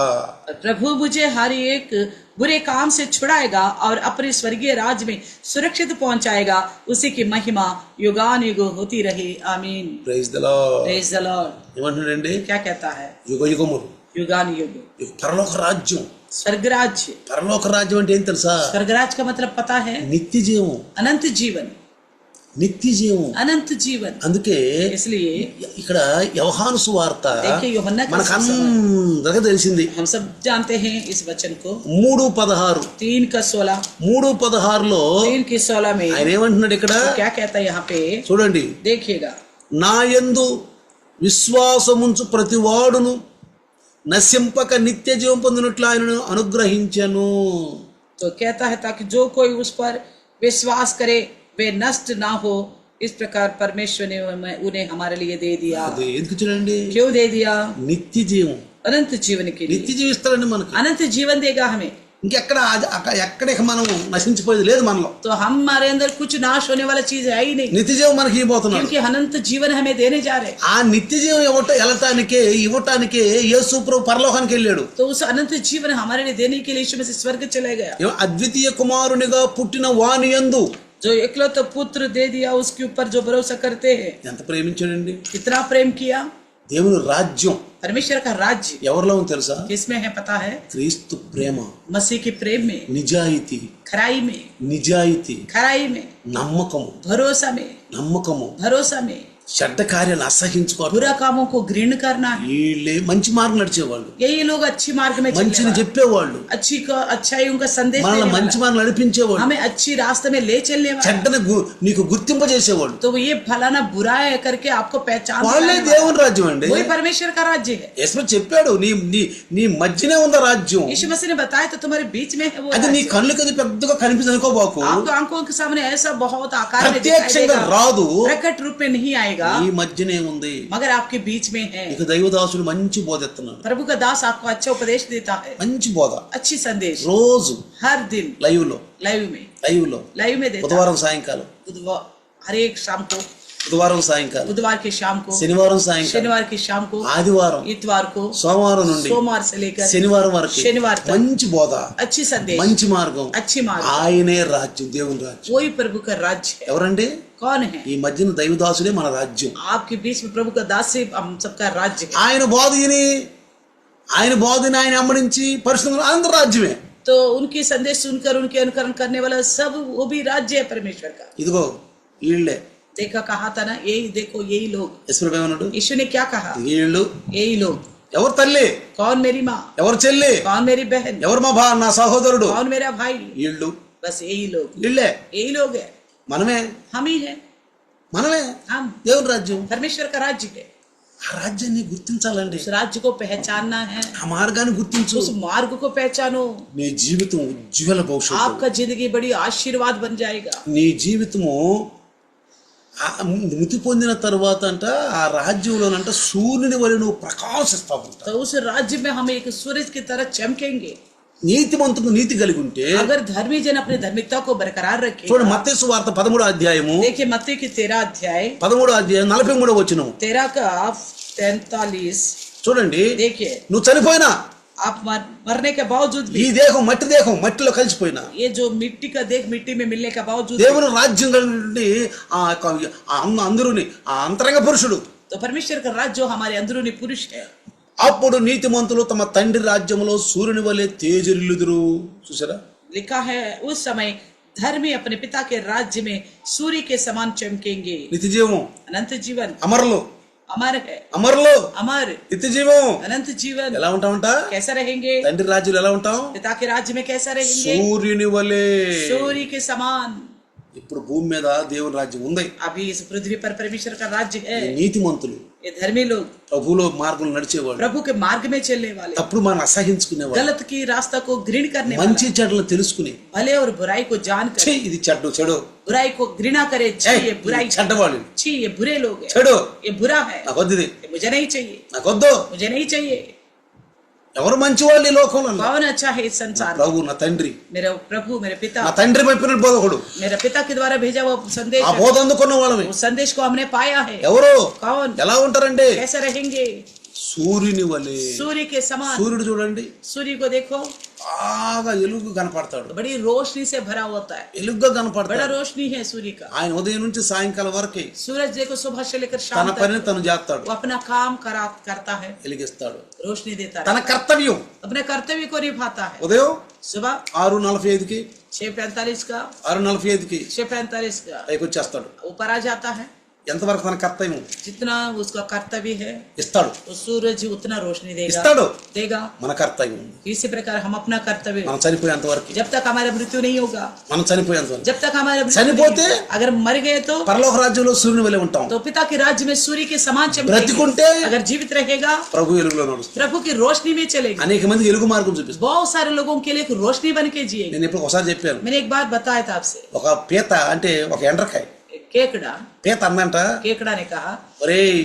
प्रभु मुझे हर एक बुरे काम से छुड़ाएगा और अपने स्वर्गीय राज्य में सुरक्षित पहुंचाएगा। उसी की महिमा युगान युग होती रहे, आमीन। Praise the lord. Praise the lord. ఏమంటున్నాడండి? क्या कहता है? యుగ యుగములు युगान युग, పరలోక రాజ్యం. स्वर्ग राज्य। పరలోక రాజ్యం అంటే ఏం తెలుసా? स्वर्ग राज्य का मतलब पता है? నిత్య జీవం. अनंत जीवन, నిత్య జీవం. अनंत जीवन। అందుకే इसलिए ఇక్కడ యోహాను సువార్త देखिए यूहन्ना का మనకు అందరికీ తెలిసింది. हम सब जानते हैं इस वचन को। 3:16 3:16 3:16లో 3:16 में ఆయన ఏమంటున్నాడు ఇక్కడ? क्या कहता है यहाँ पे? చూడండి. देखिएगा, నా యందు విశ్వాసముంచు ప్రతివాడును నశింపక నిత్య జీవం పొందినట్లు ఆయనను అనుగ్రహించెను. तो कहता है ताकि जो कोई उस पर विश्वास करे वे नष्ट ना हो, इस प्रकार परमेश्वर ने उन्हें हमारे लिए दे दिया। అది ఎందుకు చూడండి? क्यों दे दिया? నిత్య జీవం. अनंत जीवन के लिए। నిత్య జీవిస్తాడండి మనకి. अनंत जीवन देगा हमें। ఇంకెక్కడ ఎక్కడిక మనం నశించిపోయేది లేదు మనలో. तो हमारे अंदर कुछ नाश होने वाला चीज है ही नहीं, నిత్య జీవం మనకి ఇవ్వబోతున్నాడు. क्योंकि अनंत जीवन हमें देने जा रहे हैं। ఆ నిత్య జీవం ఇవ్వటానికే యేసు ప్రభు పరలోకానికి వెళ్ళాడు. तो उस अनंत जीवन हमारे लिए देने के लिए यीशु मसीह स्वर्ग चले गया। అద్వితీయ కుమారునిగా పుట్టిన వాని యందు जो इकलौता पुत्र दे दिया, उसके ऊपर जो भरोसा करते हैं। ఎంత ప్రేమించాడండి? कितना प्रेम किया। దేవుని రాజ్యం परमेश्वर का राज्य ఎవరిలో ఉంది తెలుసా? किसमें है पता है? క్రీస్తు ప్రేమ, मसीह के प्रेम में, నిజాయితీ, खराई में, నిజాయితీ, खराई में, నమ్మకము, भरोसा में, చెడ్డ కార్యాలను అసహించుకోవడం. बुरा कामों को घृण करना है। వీళ్ళే మంచి మార్గం నడిచేవాళ్ళు, यही लोग अच्छी मार्ग में चलने మంచిని वाले, చెప్పేవాళ్ళు, अच्छाइयों का संदेश మనల్ని देने మంచి वाला, మార్గం నడిపించేవాళ్ళు, हमें अच्छी रास्ते में ले चलने वाला। చెడ్డని నీకు గుర్తింపజేసేవాళ్ళు. तो ये फलाना बुरा है करके आपको पहचान వాళ్ళే दिलाने దేవుని वाला, రాజ్యం అండి. वही परमेश्वर का राज्य है। యేసు చెప్పాడు, నీ నీ నీ మధ్యనే ఉందా రాజ్యం. यीशु मसीह ने बताया तो तुम्हारे बीच में है वो అది నీ राज्य। కళ్ళకి అది పెద్దగా కనిపిస్తుంది అనుకోబాకు. आपको आंखों के सामने ऐसा बहुत आकार में दिखाई ప్రత్యక్షంగా देगा, రాదు, प्रकट रूप में नहीं आएगा, ఈ మధ్యనే ఉంది. मगर आपके बीच में है। ఇక దైవదాసుడు మంచి బోధ ఎత్తున్నాడు. प्रभु का दास आपको अच्छा उपदेश देता है, మంచి బోధ अच्छी संदेश రోజు हर दिन లైవ్ లో लाइव में देता है। బుధవారం సాయంకాలం, हर एक शाम को, బుధవారం సాయంకాలం, बुधवार की शाम को, శనివారం సాయంకాలం, शनिवार की शाम को, ఆదివారం, इतवार को, సోమవారం నుండి सोमवार से लेकर శనివారం వరకు शनिवार तक మంచి బోధ, अच्छी संदेश, మంచి మార్గం. अच्छी मार्ग, ఆయనే రాజ్యం, దేవుని రాజ్యం. वही प्रभु का राज्य है। ఎవరండి? कौन है? ఈ మధ్యన దైవదాసుడే మన రాజ్యం. आपके बीच में प्रभु का दास से हम सबका राज्य है। ఆయన బోధని ఆయన అమ్మడించి పరిశుద్ధులు అందరూ రాజ్యమే. तो उनकी संदेश सुनकर उनके अनुकरण करने वाला सब वो भी राज्य है परमेश्वर का। ఇదిగో వీళ్ళే. देखा कहा था ना, यही देखो यही लोग। యేసు ఏమన్నాడు? यीशु ने क्या कहा? వీళ్ళు यही लोग। ఎవరు తల్లి, कौन मेरी माँ, ఎవరు చెల్లి, कौन मेरी बहन, ఎవరు నా సహోదరుడు, कौन मेरा भाई, వీళ్ళు बस यही लोग, వీళ్ళే. यही लोग है। మనమే हम ही है, हम దేవుని రాజ్యం. परमेश्वर का राज्य है। ఆ రాజ్యాన్ని గుర్తించాలండి. उस राज्य को पहचानना है, ఆ మార్గాన్ని గుర్తించు. उस मार्ग को पहचानो। నీ జీవితం ఉజ్వల భవిష్యత్తు. आपका जिंदगी बड़ी आशीर्वाद बन जाएगा। నీ జీవితము మృతి పొందిన తర్వాత అంట ఆ రాజ్యంలోనంట సూర్యుని వలె నువ్వు ప్రకాశిస్తావంట. तो उस राज्य में हम एक सूरज की तरह चमकेंगे। నీతిమంతుకు నీతి కలిగి ఉంటే, अगर धर्मी जन अपनी धार्मिकता को बरकरार रखे। చూడండి మత్తయి సువార్త 13వ అధ్యాయము, देखिए मत्ती की 13 अध्याय 13వ అధ్యాయం 43వ వచనం 13 का 43। చూడండి. देखिए నువ్వు చనిపోయినా, आप मरने के बावजूद ఈ भी, దేహం మట్టి దేహం మట్టిలో కలిసిపోయినా, ये जो मिट्टी का देह मिट्टी में मिलने के बावजूद దేవుని రాజ్యం నుండి అందరూని ఆ అంతరంగ పురుషుడు, तो परमेश्वर का राज्य जो हमारे अंदरूनी पुरुष है, అప్పుడు నీతిమంతులు తమ తండ్రి రాజ్యంలో సూర్యుని వలె తేజరిల్లుదురు. చూసారా? लिखा है उस समय धर्मी अपने पिता के राज्य में सूर्य के समान चमकेंगे। నిత్య జీవం, अनंत जीवन అమరులు, अमर है, అమరులు, अमर నిత్య జీవం. अनंत जीवन। ఎలా ఉంటామంట? कैसा रहेंगे? తండ్రి రాజ్యంలో ఎలా ఉంటాం? पिता के राज्य में कैसा रहेंगे? సూర్యుని వలె. सूर्य के समान। ఇప్పుడు భూమి మీద దేవుని రాజ్యం ఉంది. अभी इस पृथ्वी पर परमेश्वर का राज्य है। ఈ నీతిమంతులు, ये धर्मी लोग ప్రభువులో మార్గంలో నడిచేవాళ్ళు, प्रभु के मार्ग में चलने वाले, అప్పుడు మనం అసహించుకునేవాళ్ళు, गलत की रास्ता को घृण करने మంచి वाला, చెడ్డలు తెలుసుకుని, भले और बुराई को जानकर ఛీ ఇది చెడు, बुराई को घृणा करे। छी ये बुराई, చెడ్డవాళ్ళు, छी ये बुरे लोग हैं, చెడు, ये बुरा है, నాకొద్దు, ఇది ये मुझे नहीं चाहिए, నాకొద్దు. मुझे नहीं चाहिए। ఎవరు మంచి వాళ్ళు ఈ లోకంలో? कौन अच्छा है इस संसार में? ప్రభు, నా తండ్రి, मेरा प्रभु, मेरे पिता, నా తండ్రి పంపిన బోధకుడు. मेरे पिता के द्वारा भेजा वो संदेश ఆ है। బోధ అందుకున్న వాళ్ళమే. उस संदेश को हमने पाया है। ఎవరు? कौन? ఎలా ఉంటారండి? कैसे रहेंगे? సూర్యుని వలె. सूर्य के समान। సూర్యుడు చూడండి, सूर्य को देखो, బాగా ఎలుగు కనపడతాడు, बड़ी रोशनी से भरा होता है, ఎలుగ్గా बड़ा కనపడతాడు. रोशनी है सूर्य का. ఆయన ఉదయం నుంచి సాయంకాలం వరకు सूरज देखो सुबह से लेकर తన शाम तक పనిని తను చేస్తాడు, वो अपना काम करता है, వెలిగిస్తాడు. रोशनी देता है, తన కర్తవ్యం अपने कर्तव्य को निभाता है. ఉదయం सुबह 6:45కి 6:45 का 6:45కి 6:45 का పైకి వచ్చేస్తాడు. ऊपर आ जाता है. ఎంతవరకు తన కర్తవ్యం जितना उसका कर्तव्य है ఇస్తాడు, तो सूरज उतना रोशनी ఇస్తాడు. देगा. మన కర్తవ్యం इसी प्रकार हम अपना कर्तव्य, మనం చనిపోయేంత వరకు, जब तक हमारा मृत्यु नहीं होगा, మనం చనిపోయేంత వరకు जब तक हमारा मृत्यु చనిపోతే नहीं, अगर मर गए तो పరలోక రాజ్యంలో సూర్యుని వలె ఉంటాం. तो पिता के राज्य में सूर्य के समान चमकेंगे. బ్రతికుంటే अगर जीवित रहेगा ప్రభు వెలుగులో నడుస్తాడు. प्रभु की रोशनी में चलेगा. అనేక మందికి వెలుగు మార్గం చూపిస్తాడు. बहुत सारे लोगों के लिए एक रोशनी बन के जिएगा. నేను ఇప్పుడు ఒకసారి చెప్పాను, मैंने एक बात बताया था आपसे. ఒక పీత అంటే ఒక ఎండ్రకాయ केकड़ा పీత అందంట, केकड़ा ने कहा, ఒరేయ్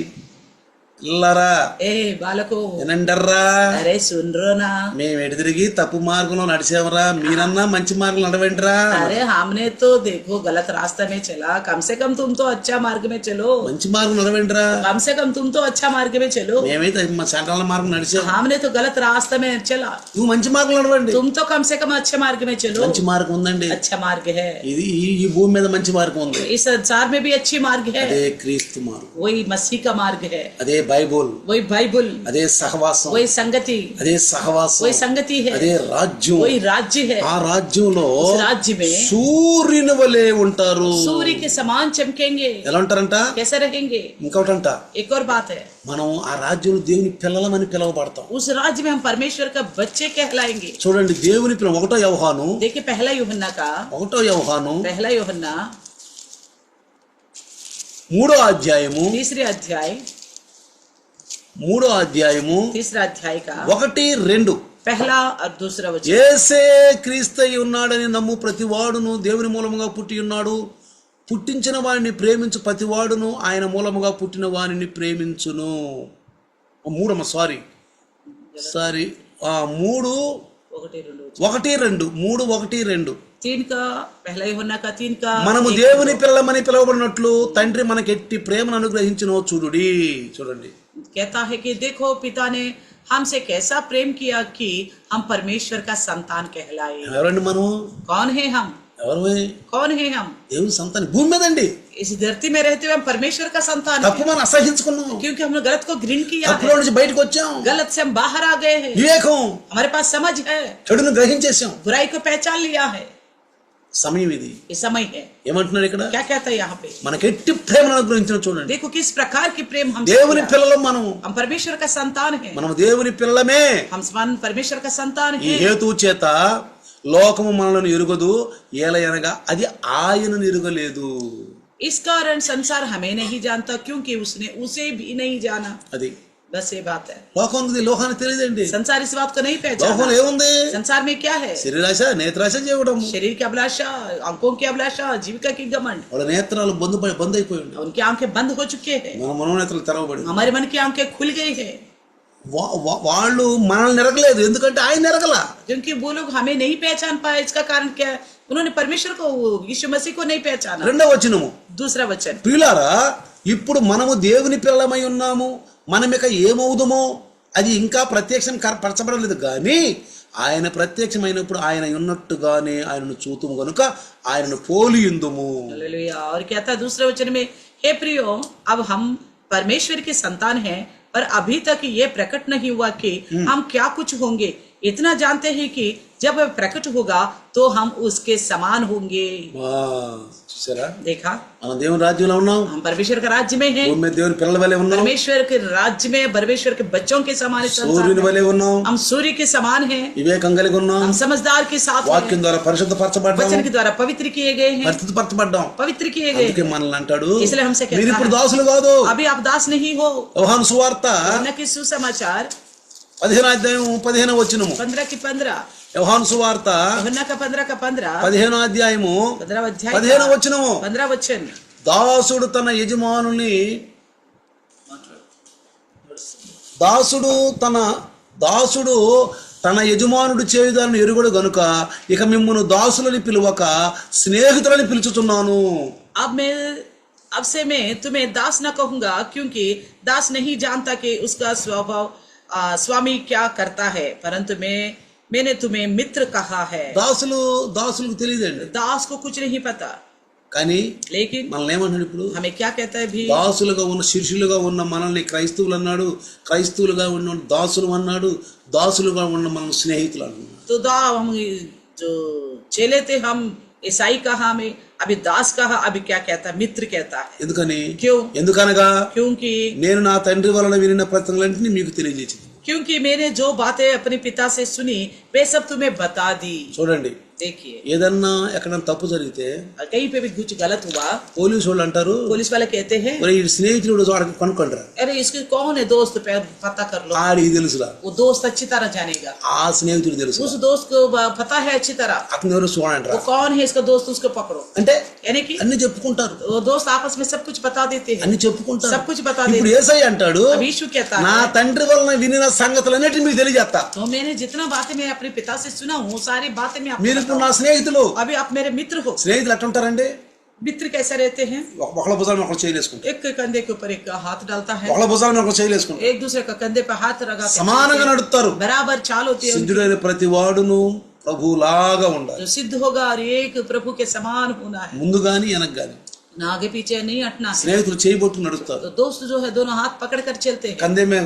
పిల్లరా ए बालको, వినండర్రా, अरे सुन रो ना, మేము ఎటు తిరిగి తప్పు మార్గంలో నడిచామరా, మీరన్నా మంచి మార్గం నడవండిరా. अरे हमने तो देखो गलत रास्ते में चला, कम से कम तुम तो अच्छा मार्ग में चलो, మంచి మార్గం నడవండిరా. कम से कम तुम तो अच्छा मार्ग में चलो. మేమైతే మా సంకలన మార్గం నడిచాం, हमने तो गलत रास्ते में चला, నువ్వు మంచి మార్గం నడవండి. तुम तो कम से कम अच्छे मार्ग में चलो. మంచి మార్గం ఉందండి, अच्छा मार्ग है, ఇది ఈ భూమి మీద మంచి మార్గం ఉంది. इस संसार में भी अच्छी मार्ग है, అదే క్రీస్తు మార్గం, वही मसीह का मार्ग है, అదే బైబుల్, वही बाइबल, అదే సహవాసం, वही संगति, అదే సహవాసం, वही संगति है, అదే రాజ్యం. वही राज्य है. ఆ రాజ్యంలో उस राज्य में సూర్యుని వలె ఉంటారు. सूर्य के समान चमकेंगे. ఎలా ఉంటారంట? कैसे रहेंगे? ఇంకోటంట, एक और बात है, మనం ఆ రాజ్యంలో దేవుని పిల్లలమని పిలువబడతాం. उस राज्य में हम परमेश्वर का बच्चे कहलाएंगे. చూడండి, దేవుని పిల్ల 1 యోహాను देखिए पहला यूहन्ना का 1 యోహాను पहला यूहन्ना 3వ అధ్యాయము 3 अध्याय 3వ అధ్యాయము 3 अध्याय का 1-2 पहला और दूसरा वचन. యేసే క్రీస్తయి ఉన్నాడని నమ్ము ప్రతివాడును దేవుని మూలముగా పుట్టి ఉన్నాడు. పుట్టించిన వారిని ప్రేమించు ప్రతివాడును ఆయన మూలముగా పుట్టిన వారిని ప్రేమించును. 3 సారీ 3:1-2 3 का पहला यूहन्ना का 3 का మనము దేవుని పిల్లలమని పిలువబడినట్లు తండ్రి మనకి ఎట్టి ప్రేమను అనుగ్రహించునో చూడండి. कहता है कि देखो पिता ने हमसे कैसा प्रेम किया कि हम परमेश्वर का संतान कहलाए. ఎవరండి మనం? कौन है हम? ఎవరు? कौन है हम? దేవుని సంతానం. భూమి మీదండి इस धरती में रहते हुए हम परमेश्वर का संतान తప్పు है, మనం అసహించుకున్నాం, क्योंकि हमने गलत को घृण किया తప్పులో है, నుంచి బయటకు వచ్చాం, गलत से हम बाहर आ गए हैं, వివేకం हमारे पास समझ है, చెడును గ్రహించేసాం. बुराई को पहचान लिया है. సమయం ఇది. ये समय है. ఏమంటున్నాడు ఇక్కడ? क्या कहता है यहाँ पे? మనకి ఎట్టి ప్రేమను అనుగ్రహించిన చూడండి. देखो किस प्रकार की प्रेम हम దేవుని పిల్లలం మనం. हम परमेश्वर का संतान है, మనం దేవుని పిల్లలమే. हम परमेश्वर का संतान ఈ है. హేతు చేత లోకము మనలను ఎరుగదు, ఏలయనగా అది ఆయనను ఎరుగలేదు. इस कारण संसार हमें नहीं जानता, क्योंकि उसने उसे भी नहीं जाना. అది बस ये बात है. లోకానికి తెలియదండి. संसार इस बात को नहीं లోకంలో पहचाना. ఏముంది? संसार में क्या है? శరీరాశ, నేత్రాశ చేయడం. शरीर की अभिलाषा, आंखों की अभिलाषा, जीविका की घमंड. వాళ్ళ నేత్రాలు బంద్ అయిపోయి ఉన్నాయి. उनकी आंखें बंद हो चुके हैं, మన మనోనేత్రాలు తెరవబడి. हमारे मन की आंखें खुल गई है, వాళ్ళు మనల్ని ఎరగలేదు, ఎందుకంటే ఆయన ఎరగల. क्योंकि वो लोग हमें नहीं पहचान पाए. इसका कारण क्या है? उन्होंने परमेश्वर को, यीशु मसीह को नहीं पहचाना. 2వ వచనము, दूसरा वचन. ప్రియులారా ఇప్పుడు మనము దేవుని పిల్లలమై ఉన్నాము, మనం ఇక ఏమవుదుమో అది ఇంకా ప్రత్యక్షం పరచబడలేదు, కానీ ఆయన ప్రత్యక్షమైనప్పుడు ఆయన ఉన్నట్టుగానే ఆయనను చూతుము గనుక ఆయనను పోలియుందుము. हालेलुया. और कहता है दूसरे वचन में, हे प्रियो अब हम परमेश्वर के संतान हैं, पर अभी तक ये प्रकट नहीं हुआ कि हम क्या कुछ होंगे. इतना जानते हैं कि जब वह प्रकट होगा तो हम उसके समान होंगे. చూసారా, देखा, మనం దేవుని రాజ్యంలో ఉన్నాం, हम परमेश्वर के राज्य में हैं, భూమి మీద దేవుని పిల్లల వలె ఉన్నాం, परमेश्वर के राज्य में परमेश्वर के बच्चों के समान इस संसार సూర్యుని में. వలె ఉన్నాం, हम सूर्य के समान हैं, వివేకం కలిగి ఉన్నాం, हम समझदार के साथ हैं, వాక్యం ద్వారా పరిశుద్ధపరచబడ్డాం, वचन के द्वारा पवित्र किए गए हैं, పరిశుద్ధపరచబడ్డాం. पवित्र किए गए అందుకే हैं. మనల్ని అంటాడు, इसलिए हमसे कहता మీరు ఇప్పుడు है, దాసులు కాదు. अभी आप दास नहीं हो. యోహాను సువార్త न कि सुसमाचार 15వ అధ్యాయం 15వ వచనము. 15 की 15, యోహాను సువార్త यूहन्ना का 15 का 15, 15వ అధ్యాయము 15 अध्याय 15వ వచనము. 15 वचन. దాసుడు తన యజమానుని దాసుడు తన యజమానుడు చేయుదాన్ని ఎరుగడు గనుక ఇక మిమ్మును దాసులని పిలువక స్నేహితులని పిలుచుతున్నాను. अब से मैं तुम्हें दास न कहूंगा, क्योंकि दास नहीं जानता कि उसका स्वभाव स्वामी क्या करता है, परंतु मैं मैंने तुम्हें मित्र कहा है। దాసులకు తెలియదండి, दास को कुछ नहीं पता, కానీ लेकिन మనల్ని ఏమంటున్నాడు ఇప్పుడు? हमें क्या कहता है भी? దాసులుగా ఉన్న శిష్యులుగా ఉన్న మనల్ని క్రైస్తవులు అన్నాడు, క్రైస్తవులుగా ఉన్న దాసులు అన్నాడు, దాసులుగా ఉన్న మనం స్నేహితులు అన్నాడు. तो हम जो चेले थे हम ईसाई कहा, हमें अभी दास कहा, अभी क्या कहता है? मित्र कहता है। ఎందుకని? क्यों? ఎందుకనగా क्योंकि నేను నా తండ్రి వలన వినిన ప్రసంగలన్నింటినీ మీకు తెలియజేసింది. क्योंकि मैंने जो बातें अपने पिता से सुनी वे सब तुम्हें बता दी। చూడండి, देखिए, ఏదన్నా ఎక్కడన్నా తప్పు జరిగితే कहीं पे भी कुछ गलत हुआ, పోలీసు వాళ్ళు అంటారు, पुलिस वाले कहते हैं మరి ఈ స్నేహితుడు వాడికి కనుక్కొంటారా, अरे इसके कौन है दोस्त, पता कर लो। ఆడికి తెలుసురా, वो दोस्त अच्छी तरह जानेगा, ఆ స్నేహితుడు తెలుసు, उस दोस्त को पता है अच्छी तरह, అతను ఎవరు చూడండి वो कौन है इसका दोस्त, उसको पकड़ो। అంటే यानी कि అన్ని చెప్పుకుంటారు, वो दोस्त आपस में सब कुछ बता देते हैं, అన్ని చెప్పుకుంటారు. सब कुछ बता ఇప్పుడు देते యేసయ్య అంటాడు, हैं। अब यीशु कहता నా है తండ్రి వలన వినిన సంగతులన్నిటిని మీకు తెలియజేస్తా. तो मैंने जितना बातें मैं अपने पिता से सुना हूँ सारी बातें मैं आपको మీరు ఇప్పుడు నా बताऊं। స్నేహితులు. अभी आप मेरे मित्र हो। స్నేహితులు ఎట్లా ఉంటారండి? मित्र कैसे रहते हैं? ఒకళ్ళ భుజాలను ఒకళ్ళు చేయలేసుకుంటారు, एक के कंधे के ऊपर एक हाथ डालता है, ఒకళ్ళ భుజాలను ఒకళ్ళు చేయలేసుకుంటారు, एक दूसरे का कंधे पे हाथ लगा के సమానంగా నడుస్తారు. बराबर चाल होती है। సిద్ధుడైన ప్రతి వాడును ప్రభులాగా ఉండాలి. जो सिद्ध होगा और एक प्रभु के समान होना है, ముందు గాని వెనక గాని ना आगे पीछे नहीं हटना है। స్నేహితులు చేయబొట్టు నడుస్తారు, तो दोस्त जो है दोनों हाथ पकड़ कर चलते हैं, కందే మీద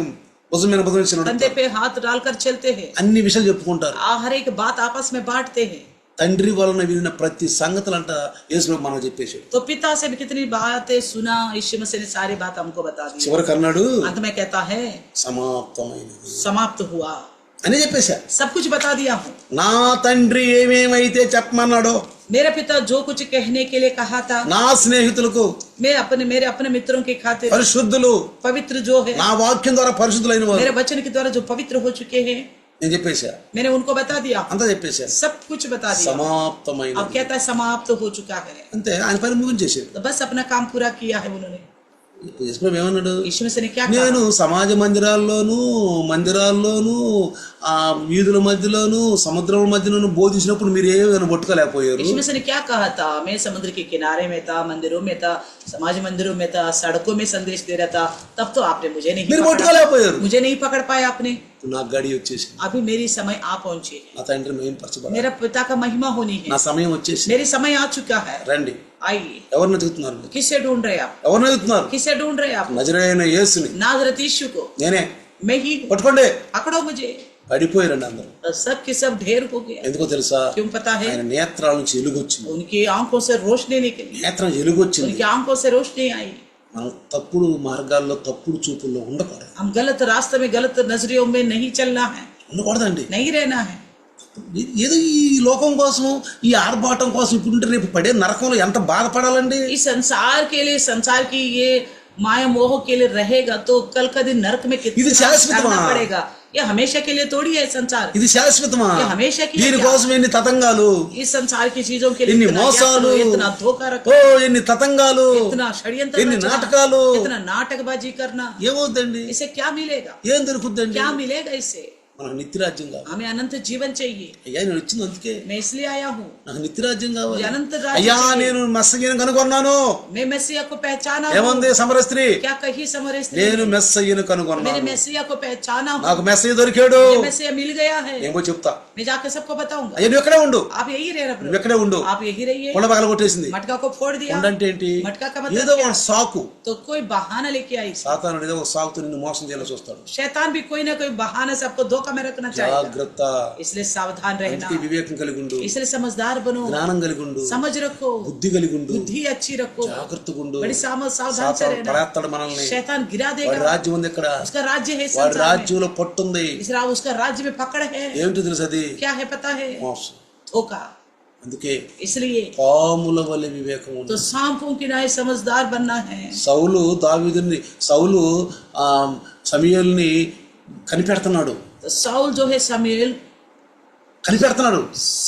భుజం మీద భుజం వేసి कंधे నడుస్తారు, पे हाथ डालकर चलते हैं, అన్ని విషయాలు చెప్పుకుంటారు. हर एक बात आपस में बांटते हैं। తండ్రి వలన వినిన ప్రతి సంగతులంట యేసు మనం చెప్పేశాడు. तो पिता से भी कितनी बातें सुना, यीशु मसीह ने सारी बात हमको बता दी। చివరికి అన్నాడు, अंत में कहता है సమాప్తమైనది समाप्त हुआ, అని చెప్పేశా. सब कुछ बता दिया हूँ। నా తండ్రి ఏమేమైతే చెప్పమన్నాడో मेरा पिता जो कुछ कहने के लिए कहा था, నా స్నేహితులకు, मेरे अपने मित्रों की खातिर పరిశుద్ధులు, पवित्र जो है, నా వాక్యం ద్వారా పరిశుద్ధులైన వారు मेरे वचन के द्वारा जो पवित्र हो चुके हैं, నేను చెప్పేశా, मैंने उनको बता दिया, అంతా చెప్పేశా. सब कुछ बता दिया। సమాప్తమైన अब कहता है समाप्त हो चुका है, అంతే, ఆయన పని ముగించేసాడు. तो बस अपना काम पूरा किया है उन्होंने। యేసుప్రభు ఏమన్నాడు? यीशु मसीह ने क्या నేను कहा? సమాజ మందిరాల్లోనూ ఆ వీధుల మధ్యలోను సముద్రం మధ్యలోను బోధించినప్పుడు మీరు ఏమైనా పట్టుకోలేకపోయారు. यीशु मसीह ने क्या कहा था? मैं समुद्र के किनारे में था, मंदिरों में था, समाज मंदिरों में था, सड़कों में संदेश दे रहा था, तब तो आपने मुझे नहीं మీరు पकड़ा, పట్టుకోలేకపోయారు. मुझे नहीं पकड़ पाया आपने। నాకు గడి వచ్చేసింది, अभी मेरी समय आ पहुंची है, నా తండ్రి మహిమపరచబడాలి, मेरा पिता का महिमा होनी నా है, సమయం వచ్చేసింది, मेरी समय आ चुका है। రండి. आइए। ఎవరిని వెతుకుతున్నారు? किसे ढूंढ रहे आप? ఎవరిని వెతుకుతున్నారు? किसे ढूंढ रहे आप? నజరేయుడైన యేసుని. नाज़रेत यीशु को। నేనే. मैं ही हूँ, పట్టుకోండి. पकड़ो मुझे। పడిపోయారండి అందరూ. सब के सब ढेर हो गया। ఎందుకో తెలుసా? क्यों पता है? ఆయన నేత్రాల నుంచి ఎలుగొచ్చింది, उनकी आंखों से रोशनी निकली, నేత్రం ఎలుగొచ్చింది. उनकी आंखों से रोशनी आई। మనం తప్పుడు మార్గాల్లో తప్పుడు చూపుల్లో ఉండకూడదు, हम गलत रास्ते में गलत नजरियों में नहीं चलना है, ఉండకూడదండి. नहीं रहना है। ఏదో ఈ లోకం కోసం, ఈ ఆర్భాటం కోసం ఇప్పుడు రేపు పడే నరకంలో ఎంత బాధపడాలండి. इस संसार के लिए, संसार की ये माया मोह के लिए रहेगा तो कल का दिन नरक में ఇది कितना శాశ్వతమా? करना पड़ेगा। ये हमेशा के लिए थोड़ी है संसार, ఇది శాశ్వతమా? ये हमेशा की है దీనికోసం ఎన్ని తతంగాలు, इस संसार की चीजों के लिए इन्हीं इतना मौसालू, यत्न, इतना धोखा ఓ रखना, ఎన్ని తతంగాలు, इतना षड्यंत्र ఎన్ని रचना, నాటకాలు. इतना नाटकबाजी करना, ఏమవుద్దండి? इसे क्या मिलेगा? ఏం దొరుకుద్దండి? क्या मिलेगा इससे? మనకు నిత్యరాజ్యం కావాలి. हमें अनंत जीवन चाहिए। అయ్యా నేను వచ్చింది అందుకే, मैं इसलिए आया हूँ, నాకు నిత్యరాజ్యం కావాలి. मुझे अनंत राज्य అయ్యా चाहिए। నేను మెస్సయ్యను కనుగొన్నాను. मैं मेसिया को पहचाना ఏమంది हूँ। సమర స్త్రీ? क्या कही समरे स्त्री? నేను మెస్సయ్యను मैंने కనుగొన్నాను, मेसिया को पहचाना हूँ, నాకు మెస్సయ్య దొరికాడు. मुझे मेसिया मिल गया है। ఏమో చెప్తా. मैं जाकर सबको बताऊंगा। అయ్యా నువ్వు ఎక్కడే ఉండు, आप यही रहना నువ్వు प्रभु, ఎక్కడే ఉండు. आप यही रहिए। కొండ పగల కొట్టేసింది. मटका को फोड़ दिया, కొండంటే ఏంటి? मटका का मतलब ఏదో क्या? ఒక సాకు. तो कोई बहाना लेके आई। సాతానుడు ఏదో ఒక సాకుతో నిన్ను మోసం చేయాలని చూస్తాడు. शैतान भी कोई ना कोई बहाना से आपको धोखा में रखना चाहिए, జాగ్రత్త. इसलिए सावधान रहना, అందుకే వివేకం కలిగి ఉండు, इसलिए समझदार बनो, జ్ఞానం కలిగి ఉండు, समझ रखो, బుద్ధి కలిగి ఉండు, बुद्धि अच्छी रखो, జాగ్రత్తగా ఉండు. बड़ी सावधान से సాతాను रहना। పడేస్తాడు మనల్ని. शैतान गिरा వాడి देगा, రాజ్యం ఉంది ఇక్కడ, उसका राज्य है इस వాడి संसार में, రాజ్యంలో పట్టుంది. उसका राज्य में पकड़ है। ఏమిటో తెలుసు? అది क्या है पता है? మోసం. धोखा। అందుకే इसलिए పాముల వలె వివేకం ఉంది. तो सांपों की नाई समझदार बनना है। సౌలు సమూయేలుని కనిపెడుతున్నాడు. तो साउल जो है शमूएल కనిపెడుతున్నాడు.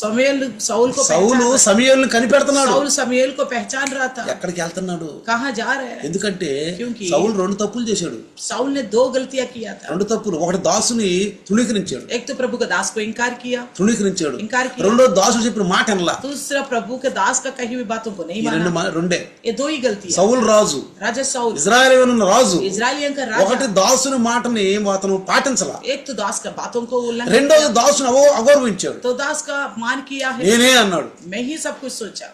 समूएल साउल को సౌలు సమూయేలును కనిపెడుతున్నాడు. साउल समूएल को पहचान रहा था. ఎక్కడికి వెళ్తున్నాడు? कहाँ जा रहे हैं? ఎందుకంటే क्योंकि సౌలు 2 తప్పులు చేశాడు. साउल ने 2 गलतियां किया था. 2 తప్పులు. ఒకటి దాసుని తృణీకరించాడు. एक तो प्रभु के दास को इनकार किया. తృణీకరించాడు. इनकार किया. రెండో దాసుడు చెప్పిన మాట అనలా. दूसरा प्रभु के दास का कही हुई बातों को नहीं ఈ माना. రెండే. ये 2 ही गलतियां. సౌలు రాజు, राजा साउल ఇజ్రాయేలు రాజు. इजराइलियन का ఒకటి राजा. దాసుని మాటని అతను పాటించలా. एक तो दास का बातों को उल्लंघन. రెండోది దాసుని అగౌరవించాడు. तो दास का अपमान किया है. నేనే అన్నాడు. मैं ही सब कुछ सोचा.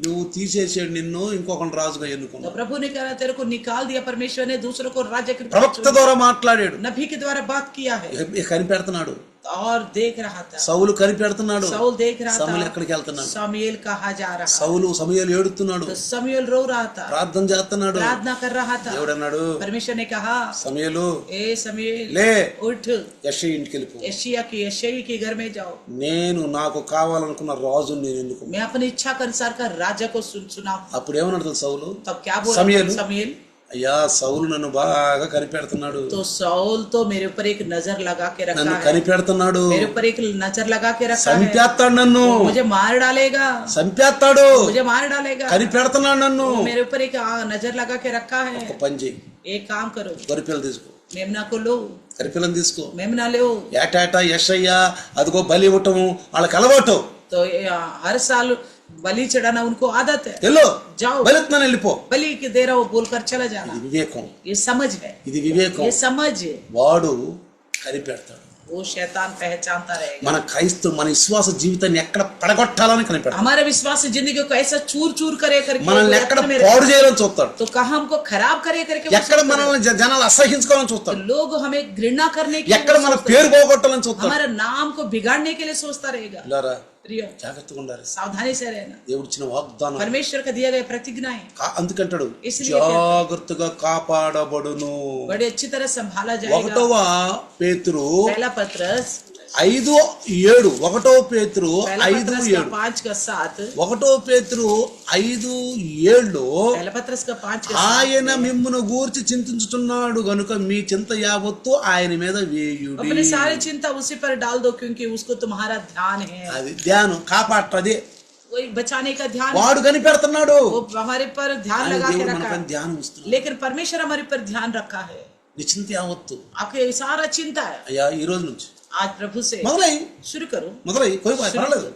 నువ్వు తీసేసాడు నిన్ను, ఇంకొకటి రాజుగా तो ఎన్నుకున్నావు. प्रभु ने कहा तेरे को निकाल दिया, परमेश्वर ने दूसरों को राज्य के ప్రవక్త ద్వారా మాట్లాడాడు. नबी के द्वारा बात किया है. కనిపెడుతున్నాడు. और देख रहा था. సౌలు కనిపెడుతున్నాడు. साउल देख रहा సమూయేలు था. ఎక్కడికి వెళ్తున్నాడు? समूएल कहाँ जा रहा. సమూయేలు ఏడుస్తున్నాడు. तो समूएल रो रहा था, ప్రార్థన చేస్తున్నాడు. प्रार्थना कर रहा था. దేవుడు అన్నాడు, परमेश्वर ने कहा సమూయేలు ए समूएल లే, उठ, యెషయి ఇంటికి వెళ్ళిపో. यशायाह के घर में जाओ. నేను నాకు కావాలనుకున్న రాజుని నేను ఎన్నుకున్నాను. मैं अपनी इच्छा के अनुसार का राजा को सुना. అప్పుడు ఏమన్నాడు సౌలు? तब क्या बोला సమూయేలు, समूएल? అయ్యా సౌలు నన్ను బాగా కనిపెడుతున్నాడు. तो साउल तो मेरे ऊपर एक नजर लगा के रखा నన్ను है. కనిపెడుతున్నాడు. मेरे ऊपर एक नजर लगा के रखा है. సంపేస్తాడు నన్ను. मुझे मार डालेगा. సంపేస్తాడు. मुझे मार डालेगा. కనిపెడుతున్నాడు నన్ను. मेरे ऊपर एक नजर लगा के रखा है. ఒక పని చెయ్యి, एक काम करो, గొర్రెపిల్ల తీసుకో. मेमना को लो. గొర్రెపిల్లని తీసుకో. मेमना लो. ఏటాటా యెషయ్య అదిగో బలి ఇవ్వటం వాళ్ళకి అలవాటు. तो हर साल बलि चढ़ाना उनको आदत है. వెళ్ళు, जाओ, బలిత్నాను వెళ్ళిపో. बलि के दे रहा हो बोलकर चला जाना. ఇది వివేకం. ये समझ है. ఇది వివేకం. ये समझ है. వాడు కనిపెడతాడు. वो शैतान पहचानता रहेगा. మన మన విశ్వాస జీవితాన్ని ఎక్కడ పడగొట్టాలని కనిపెడతాడు. हमारे विश्वास जिंदगी को ऐसा चूर चूर करे करके మనల్ని ఎక్కడ పాడు చేయాలని చూస్తాడు. तो कहाँ हमको खराब करे करके ఎక్కడ మనల్ని జనాలు అసహించుకోవాలని చూస్తాడు. लोग हमें घृणा करने के ఎక్కడ మన పేరు పోగొట్టాలని చూస్తాడు. हमारे नाम को बिगाड़ने के लिए सोचता रहेगा. ఇలారా प्रिय, జాగ్రత్తగా ఉండాలి. सावधानी से रहना. దేవుడు ఇచ్చిన వాగ్దానం. परमेश्वर का दिया गया प्रतिज्ञाएं అందుకంటాడు इसलिए జాగ్రత్తగా కాపాడబడును. बड़े अच्छी तरह संभाला जाएगा. 1 పేతురు पहला पत्रस 5:7. 1 పేతురు पहला पत्रस का 5:7. 5 का 7. 1 పేతురు 5:7 पहला पत्रस का 5 का 7. ఆయన మిమ్మును గూర్చి చింతించుచున్నాడు గనుక మీ చింత యావత్తు ఆయన మీద వేయుడి. अपनी सारी चिंता उसी पर डाल दो क्योंकि उसको तुम्हारा ध्यान है. అది ధ్యానం కాపాడది. वही बचाने का ध्यान. వాడు కనిపెడుతున్నాడు. वो हमारे पर ध्यान लगा के దేవుడు रखा మనపైన है. ధ్యానం ఇస్తున్నాడు. लेकिन परमेश्वर हमारे पर ध्यान रखा है. నీ చింత యావత్తు आपके सारा चिंता है. అయ్యా ఈ రోజు నుంచి आज प्रभु से మొదలై शुरू करो. పర్వాలేదు.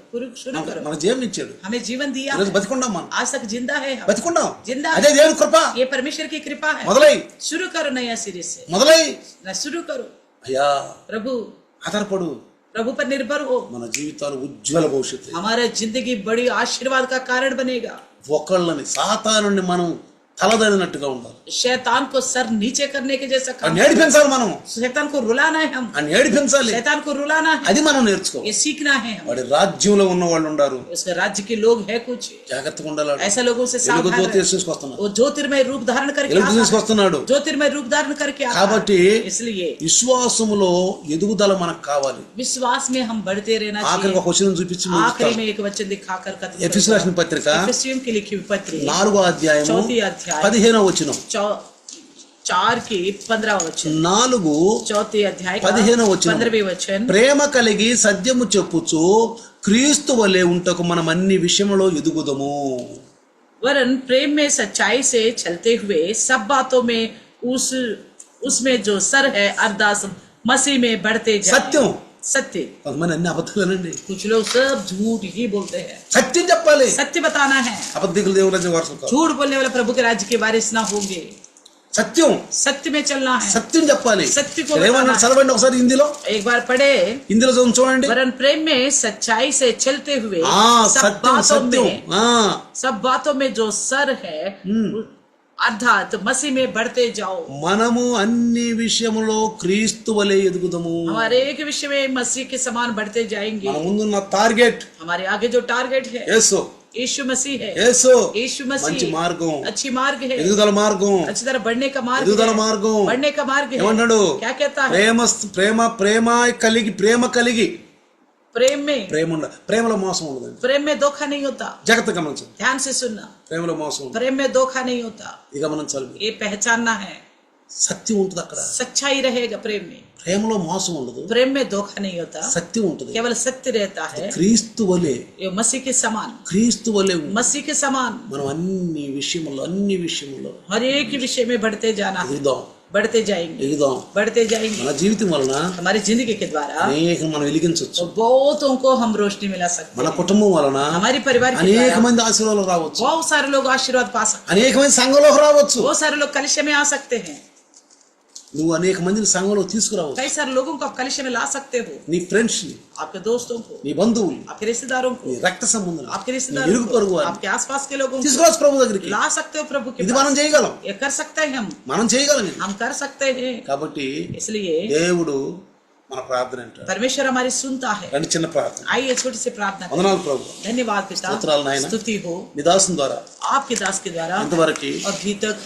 शुरू करो. మన జీవం ఇచ్చాడు. हमें जीवन दिया ఈరోజు है. బతికుండాం మనం. आज तक जिंदा है हम. బతికుండాం. जिंदा అదే है. దేవుని కృప. ये परमेश्वर की कृपा है. మొదలై शुरू करो नया सिरे से. మొదలై ना शुरू करो. అయ్యా प्रभु ఆధారపడు. प्रभु पर निर्भर हो. మన జీవితాలు ఉజ్వల భవిష్యత్తు. हमारा जिंदगी बड़ी आशीर्वाद का कारण बनेगा. ఒకళ్ళని సాతానుని మనం తలదనినట్టుగా ఉండాలి. शैतान को सर नीचे करने के जैसा काम. అని ఏడిపించాలి మనం. शैतान को रुलाना है हम. అని ఏడిపించాలి. शैतान को रुलाना है. అది మనం నేర్చుకోవాలి. ये सीखना है हम. వాడి రాజ్యంలో ఉన్న వాళ్ళు ఉండారు. उसके राज्य के लोग है कुछ. జాగ్రత్తగా ఉండాలి. ऐसे लोगों से వెలుగు सावधान జ్యోతి रहे. తీసుకొస్తున్నాడు. वो ज्योतिर्मय रूप धारण करके వెలుగు आता है. తీసుకొస్తున్నాడు. ज्योतिर्मय रूप धारण करके आता కాబట్టి है. इसलिए విశ్వాసములో ఎదుగుదల మనకు కావాలి. विश्वास में हम बढ़ते रहना ఆఖరికి चाहिए. ఒక వచనం చూపించి आखिरी में एक वचन दिखाकर खत्म ఎఫెసీయులకు రాసిన పత్రిక एफेसियों की लिखी हुई पत्री 4వ అధ్యాయము 4th अध्याय 15వ వచనం. 4 की 15 वचन. 4 4th अध्याय का 15వ వచనం. 15वें वचन. ప్రేమ కలిగి సత్యము చెప్పుచు క్రీస్తు వలె ఉంటకు మనం అన్ని విషయములో ఎదుగుదము. वरन प्रेम में सच्चाई से चलते हुए सब बातों में उसमें जो सर है अरदास मसीह में बढ़ते जाएं. సత్యం. सत्य. కొంతమంది అన్ని అబద్ధాలేనండి. कुछ लोग सब झूठ ही बोलते हैं. సత్యం చెప్పాలి. सत्य बताना है. అబద్ధికులు దేవుని రాజ్యం వారసులు కాదు. झूठ बोलने वाले प्रभु के राज्य के वारिस ना होंगे. సత్యం. सत्य में चलना है. సత్యం చెప్పాలి. సత్య को ఏమన్నా చదవండి ఒకసారి హిందీలో. एक बार पढ़े. హిందీలో చూడండి. वरन प्रेम में सच्चाई से चलते हुए सब సత్యం बातों సత్యం. में सब बातों में जो सर है अर्थात मसीह में बढ़ते जाओ. మనము అన్ని విషయములో క్రీస్తు వలె ఎదుగుదము. हमारे एक विषय में मसीह के समान बढ़ते जाएंगे. మన ముందున్న టార్గెట్ हमारे आगे जो टारगेट है యేసు. यीशु मसीह है. యేసు यीशु మంచి मसीह మార్గం. अच्छी मार्ग है. ఎదుగుదల మార్గం. अच्छी तरह बढ़ने का मार्ग ఎదుగుదల है. మార్గం. बढ़ने का मार्ग है. ఏమంటాడు? क्या कहता है? ప్రేమ కలిగి प्रेम में ప్రేమలో మోసం ఉండదు. प्रेम में धोखा नहीं होता. జాగ్రత్తగా గమనించండి. ध्यान से सुनना. ప్రేమలో మోసం ఉండదు. प्रेम में धोखा नहीं होता. ఇది గమనించాలి. ये पहचानना है. సత్యం ఉంటుంది అక్కడ. सच्चाई रहेगा प्रेम में, ప్రేమలో మోసం ఉండదు, प्रेम में धोखा नहीं होता, సత్యం ఉంటుంది. केवल सत्य रहता है. క్రీస్తు వలె, ये मसीह के समान, క్రీస్తు వలె मसीह के समान మనం అన్ని విషయంలో हर एक विषय में बढ़ते जाना है, ఎదుగుదాం, बढ़ते जाएंगे, ఎదుగుదాం. बढ़ते जाएंगे. మన జీవితం వలన हमारी जिंदगी के द्वारा అనేక మనం వెలిగించవచ్చు. तो बहुतों को हम रोशनी मिला सकते మన हैं. కుటుంబం వలన हमारी परिवार के అనేక द्वारा మంది ఆశీర్వాదాలు రావచ్చు, बहुत सारे लोग आशीर्वाद पा सकते అనేక మంది సంఘంలోకి రావచ్చు. हैं, बहुत सारे लोग कलिशे में आ सकते हैं, నువ్వు అనేక మందిని సంఘంలో తీసుకురావచ్చు. कई सारे लोगों को आप कलिशे में ला सकते हो, నీ ఫ్రెండ్స్ ని, आपके दोस्तों को, నీ బంధువులు, आपके रिश्तेदारों को, నీ రక్త సంబంధులు, आपके నీ रिश्तेदारों ఇరుగు పొరుగు को, వారిని आपके आसपास के लोगों को తీసుకురావచ్చు ప్రభు దగ్గరికి. ला सकते हो प्रभु के ఇది మనం पास. చేయగలం, ये कर सकते हैं, మనం చేయగలం ఇది. हम कर सकते हैं. కాబట్టి इसलिए దేవుడు మన ప్రార్థన అంటాడు. परमेश्वर हमारी सुनता है. రెండు చిన్న ప్రార్థన. आइए छोटी सी प्रार्थना करें. వందనాలు ప్రభు, धन्यवाद पिता, స్తోత్రాలు నాయన. स्तुति हो నీ దాసుని ద్వారా आपके दास के द्वारा. ఇంతవరకు और अभी तक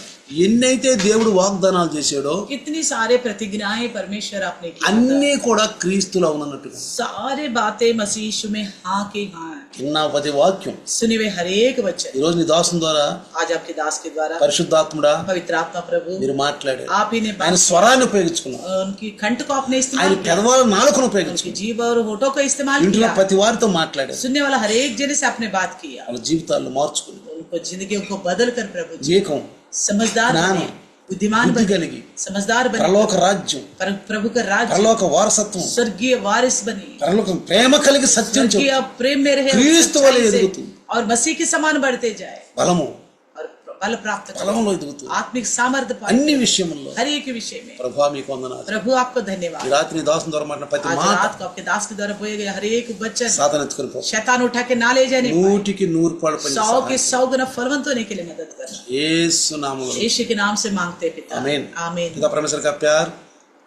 ఎన్నైతే దేవుడు వాగ్దానాలు చేశాడో कितनी सारे प्रतिज्ञाएं परमेश्वर आपने की, అన్నీ కూడా క్రీస్తులో ఉన్నట్టుగా सारे बातें मसीह यीशु में हाँ की हाँ है. విన్న ప్రతి వాక్యం सुने हुए हर एक वचन ఈ రోజు నీ దాసుని ద్వారా आज आपके दास के द्वारा పరిశుద్ధాత్ముడా पवित्र आत्मा प्रभु మీరు మాట్లాడారు. आप ही ने ఆయన స్వరాన్ని ఉపయోగించుకున్నారు, उनकी कंठ को आपने ఆయన इस्तेमाल किया, పెదవాల నాలుకను उनकी ఉపయోగించుకున్నారు, जीभ और होठों को इस्तेमाल ఇంట్లో किया, ప్రతి వారితో మాట్లాడారు. सुनने वाला हर एक जने से आपने बात किया, వాళ్ళ జీవితాలను మార్చుకుని उनको जिंदगी को बदल कर प्रभु जी జీవితం समझदार ज्ञान, बने, बुद्धिमान बुद्धि बने, కలిగి समझदार बने, పరలోక రాజ్యం, प्रभु का राज्य, పరలోక వారసత్వం, स्वर्गीय वारिस बने, పరలోక ప్రేమ కలిగి సత్యం स्वर्गीय చెప్పు, प्रेम में रहे, क्रिस्त वाले सच्चाई से, एदुगुतू, और मसीह के समान बढ़ते जाए బలము और बल प्राप्त करे, బలంలో ఎదుగుతూ आत्मिक सामर्थ्य पाए అన్ని విషయముల్లో हर एक विषय में. ప్రభా మీకు వందనాలు. प्रभु आपको ఈ धन्यवाद. రాత్రి నీ దాసుని ద్వారా మాట్లాడిన ప్రతి आज మాట रात को आपके दास के द्वारा बोए गए हर एक वचन సాతాను ఎత్తుకొని పో, शैतान उठा के ना ले जाने पाए. 100% పని 100 के 100 गुना फलवंत होने के लिए मदद कर. యేసు నామములో यीशु के नाम से मांगते हैं पिता. आमीन. आमीन. पिता परमेश्वर का प्यार,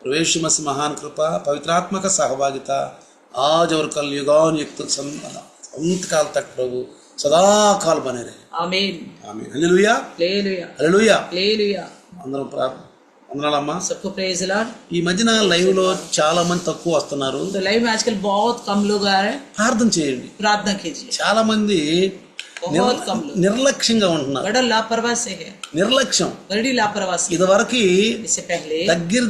प्रभु यीशु मसीह महान कृपा, पवित्र आत्मा का सहभागिता आज और कल युगान युग तक अंत काल तक प्रभु सदा काल बने रहे. आमीन. आमीन. Hallelujah, hallelujah, hallelujah. हालेलुया. అందరం వందనాలమ్మా. सबको प्रेज लॉर्ड. ఈ మధ్యన లైవ్ లో చాలా మంది తక్కువ వస్తున్నారు, तो लाइव में आजकल बहुत कम लोग आ रहे हैं. ప్రార్థన చేయండి. प्रार्थना कीजिए. చాలా మంది बहुत कम लोग నిర్లక్ష్యంగా ఉంటున్నారు. बड़ा लापरवाह से है, నిర్లక్ష్యం बड़ी लापरवाही. ఇదివరకు इससे पहले దగ్గర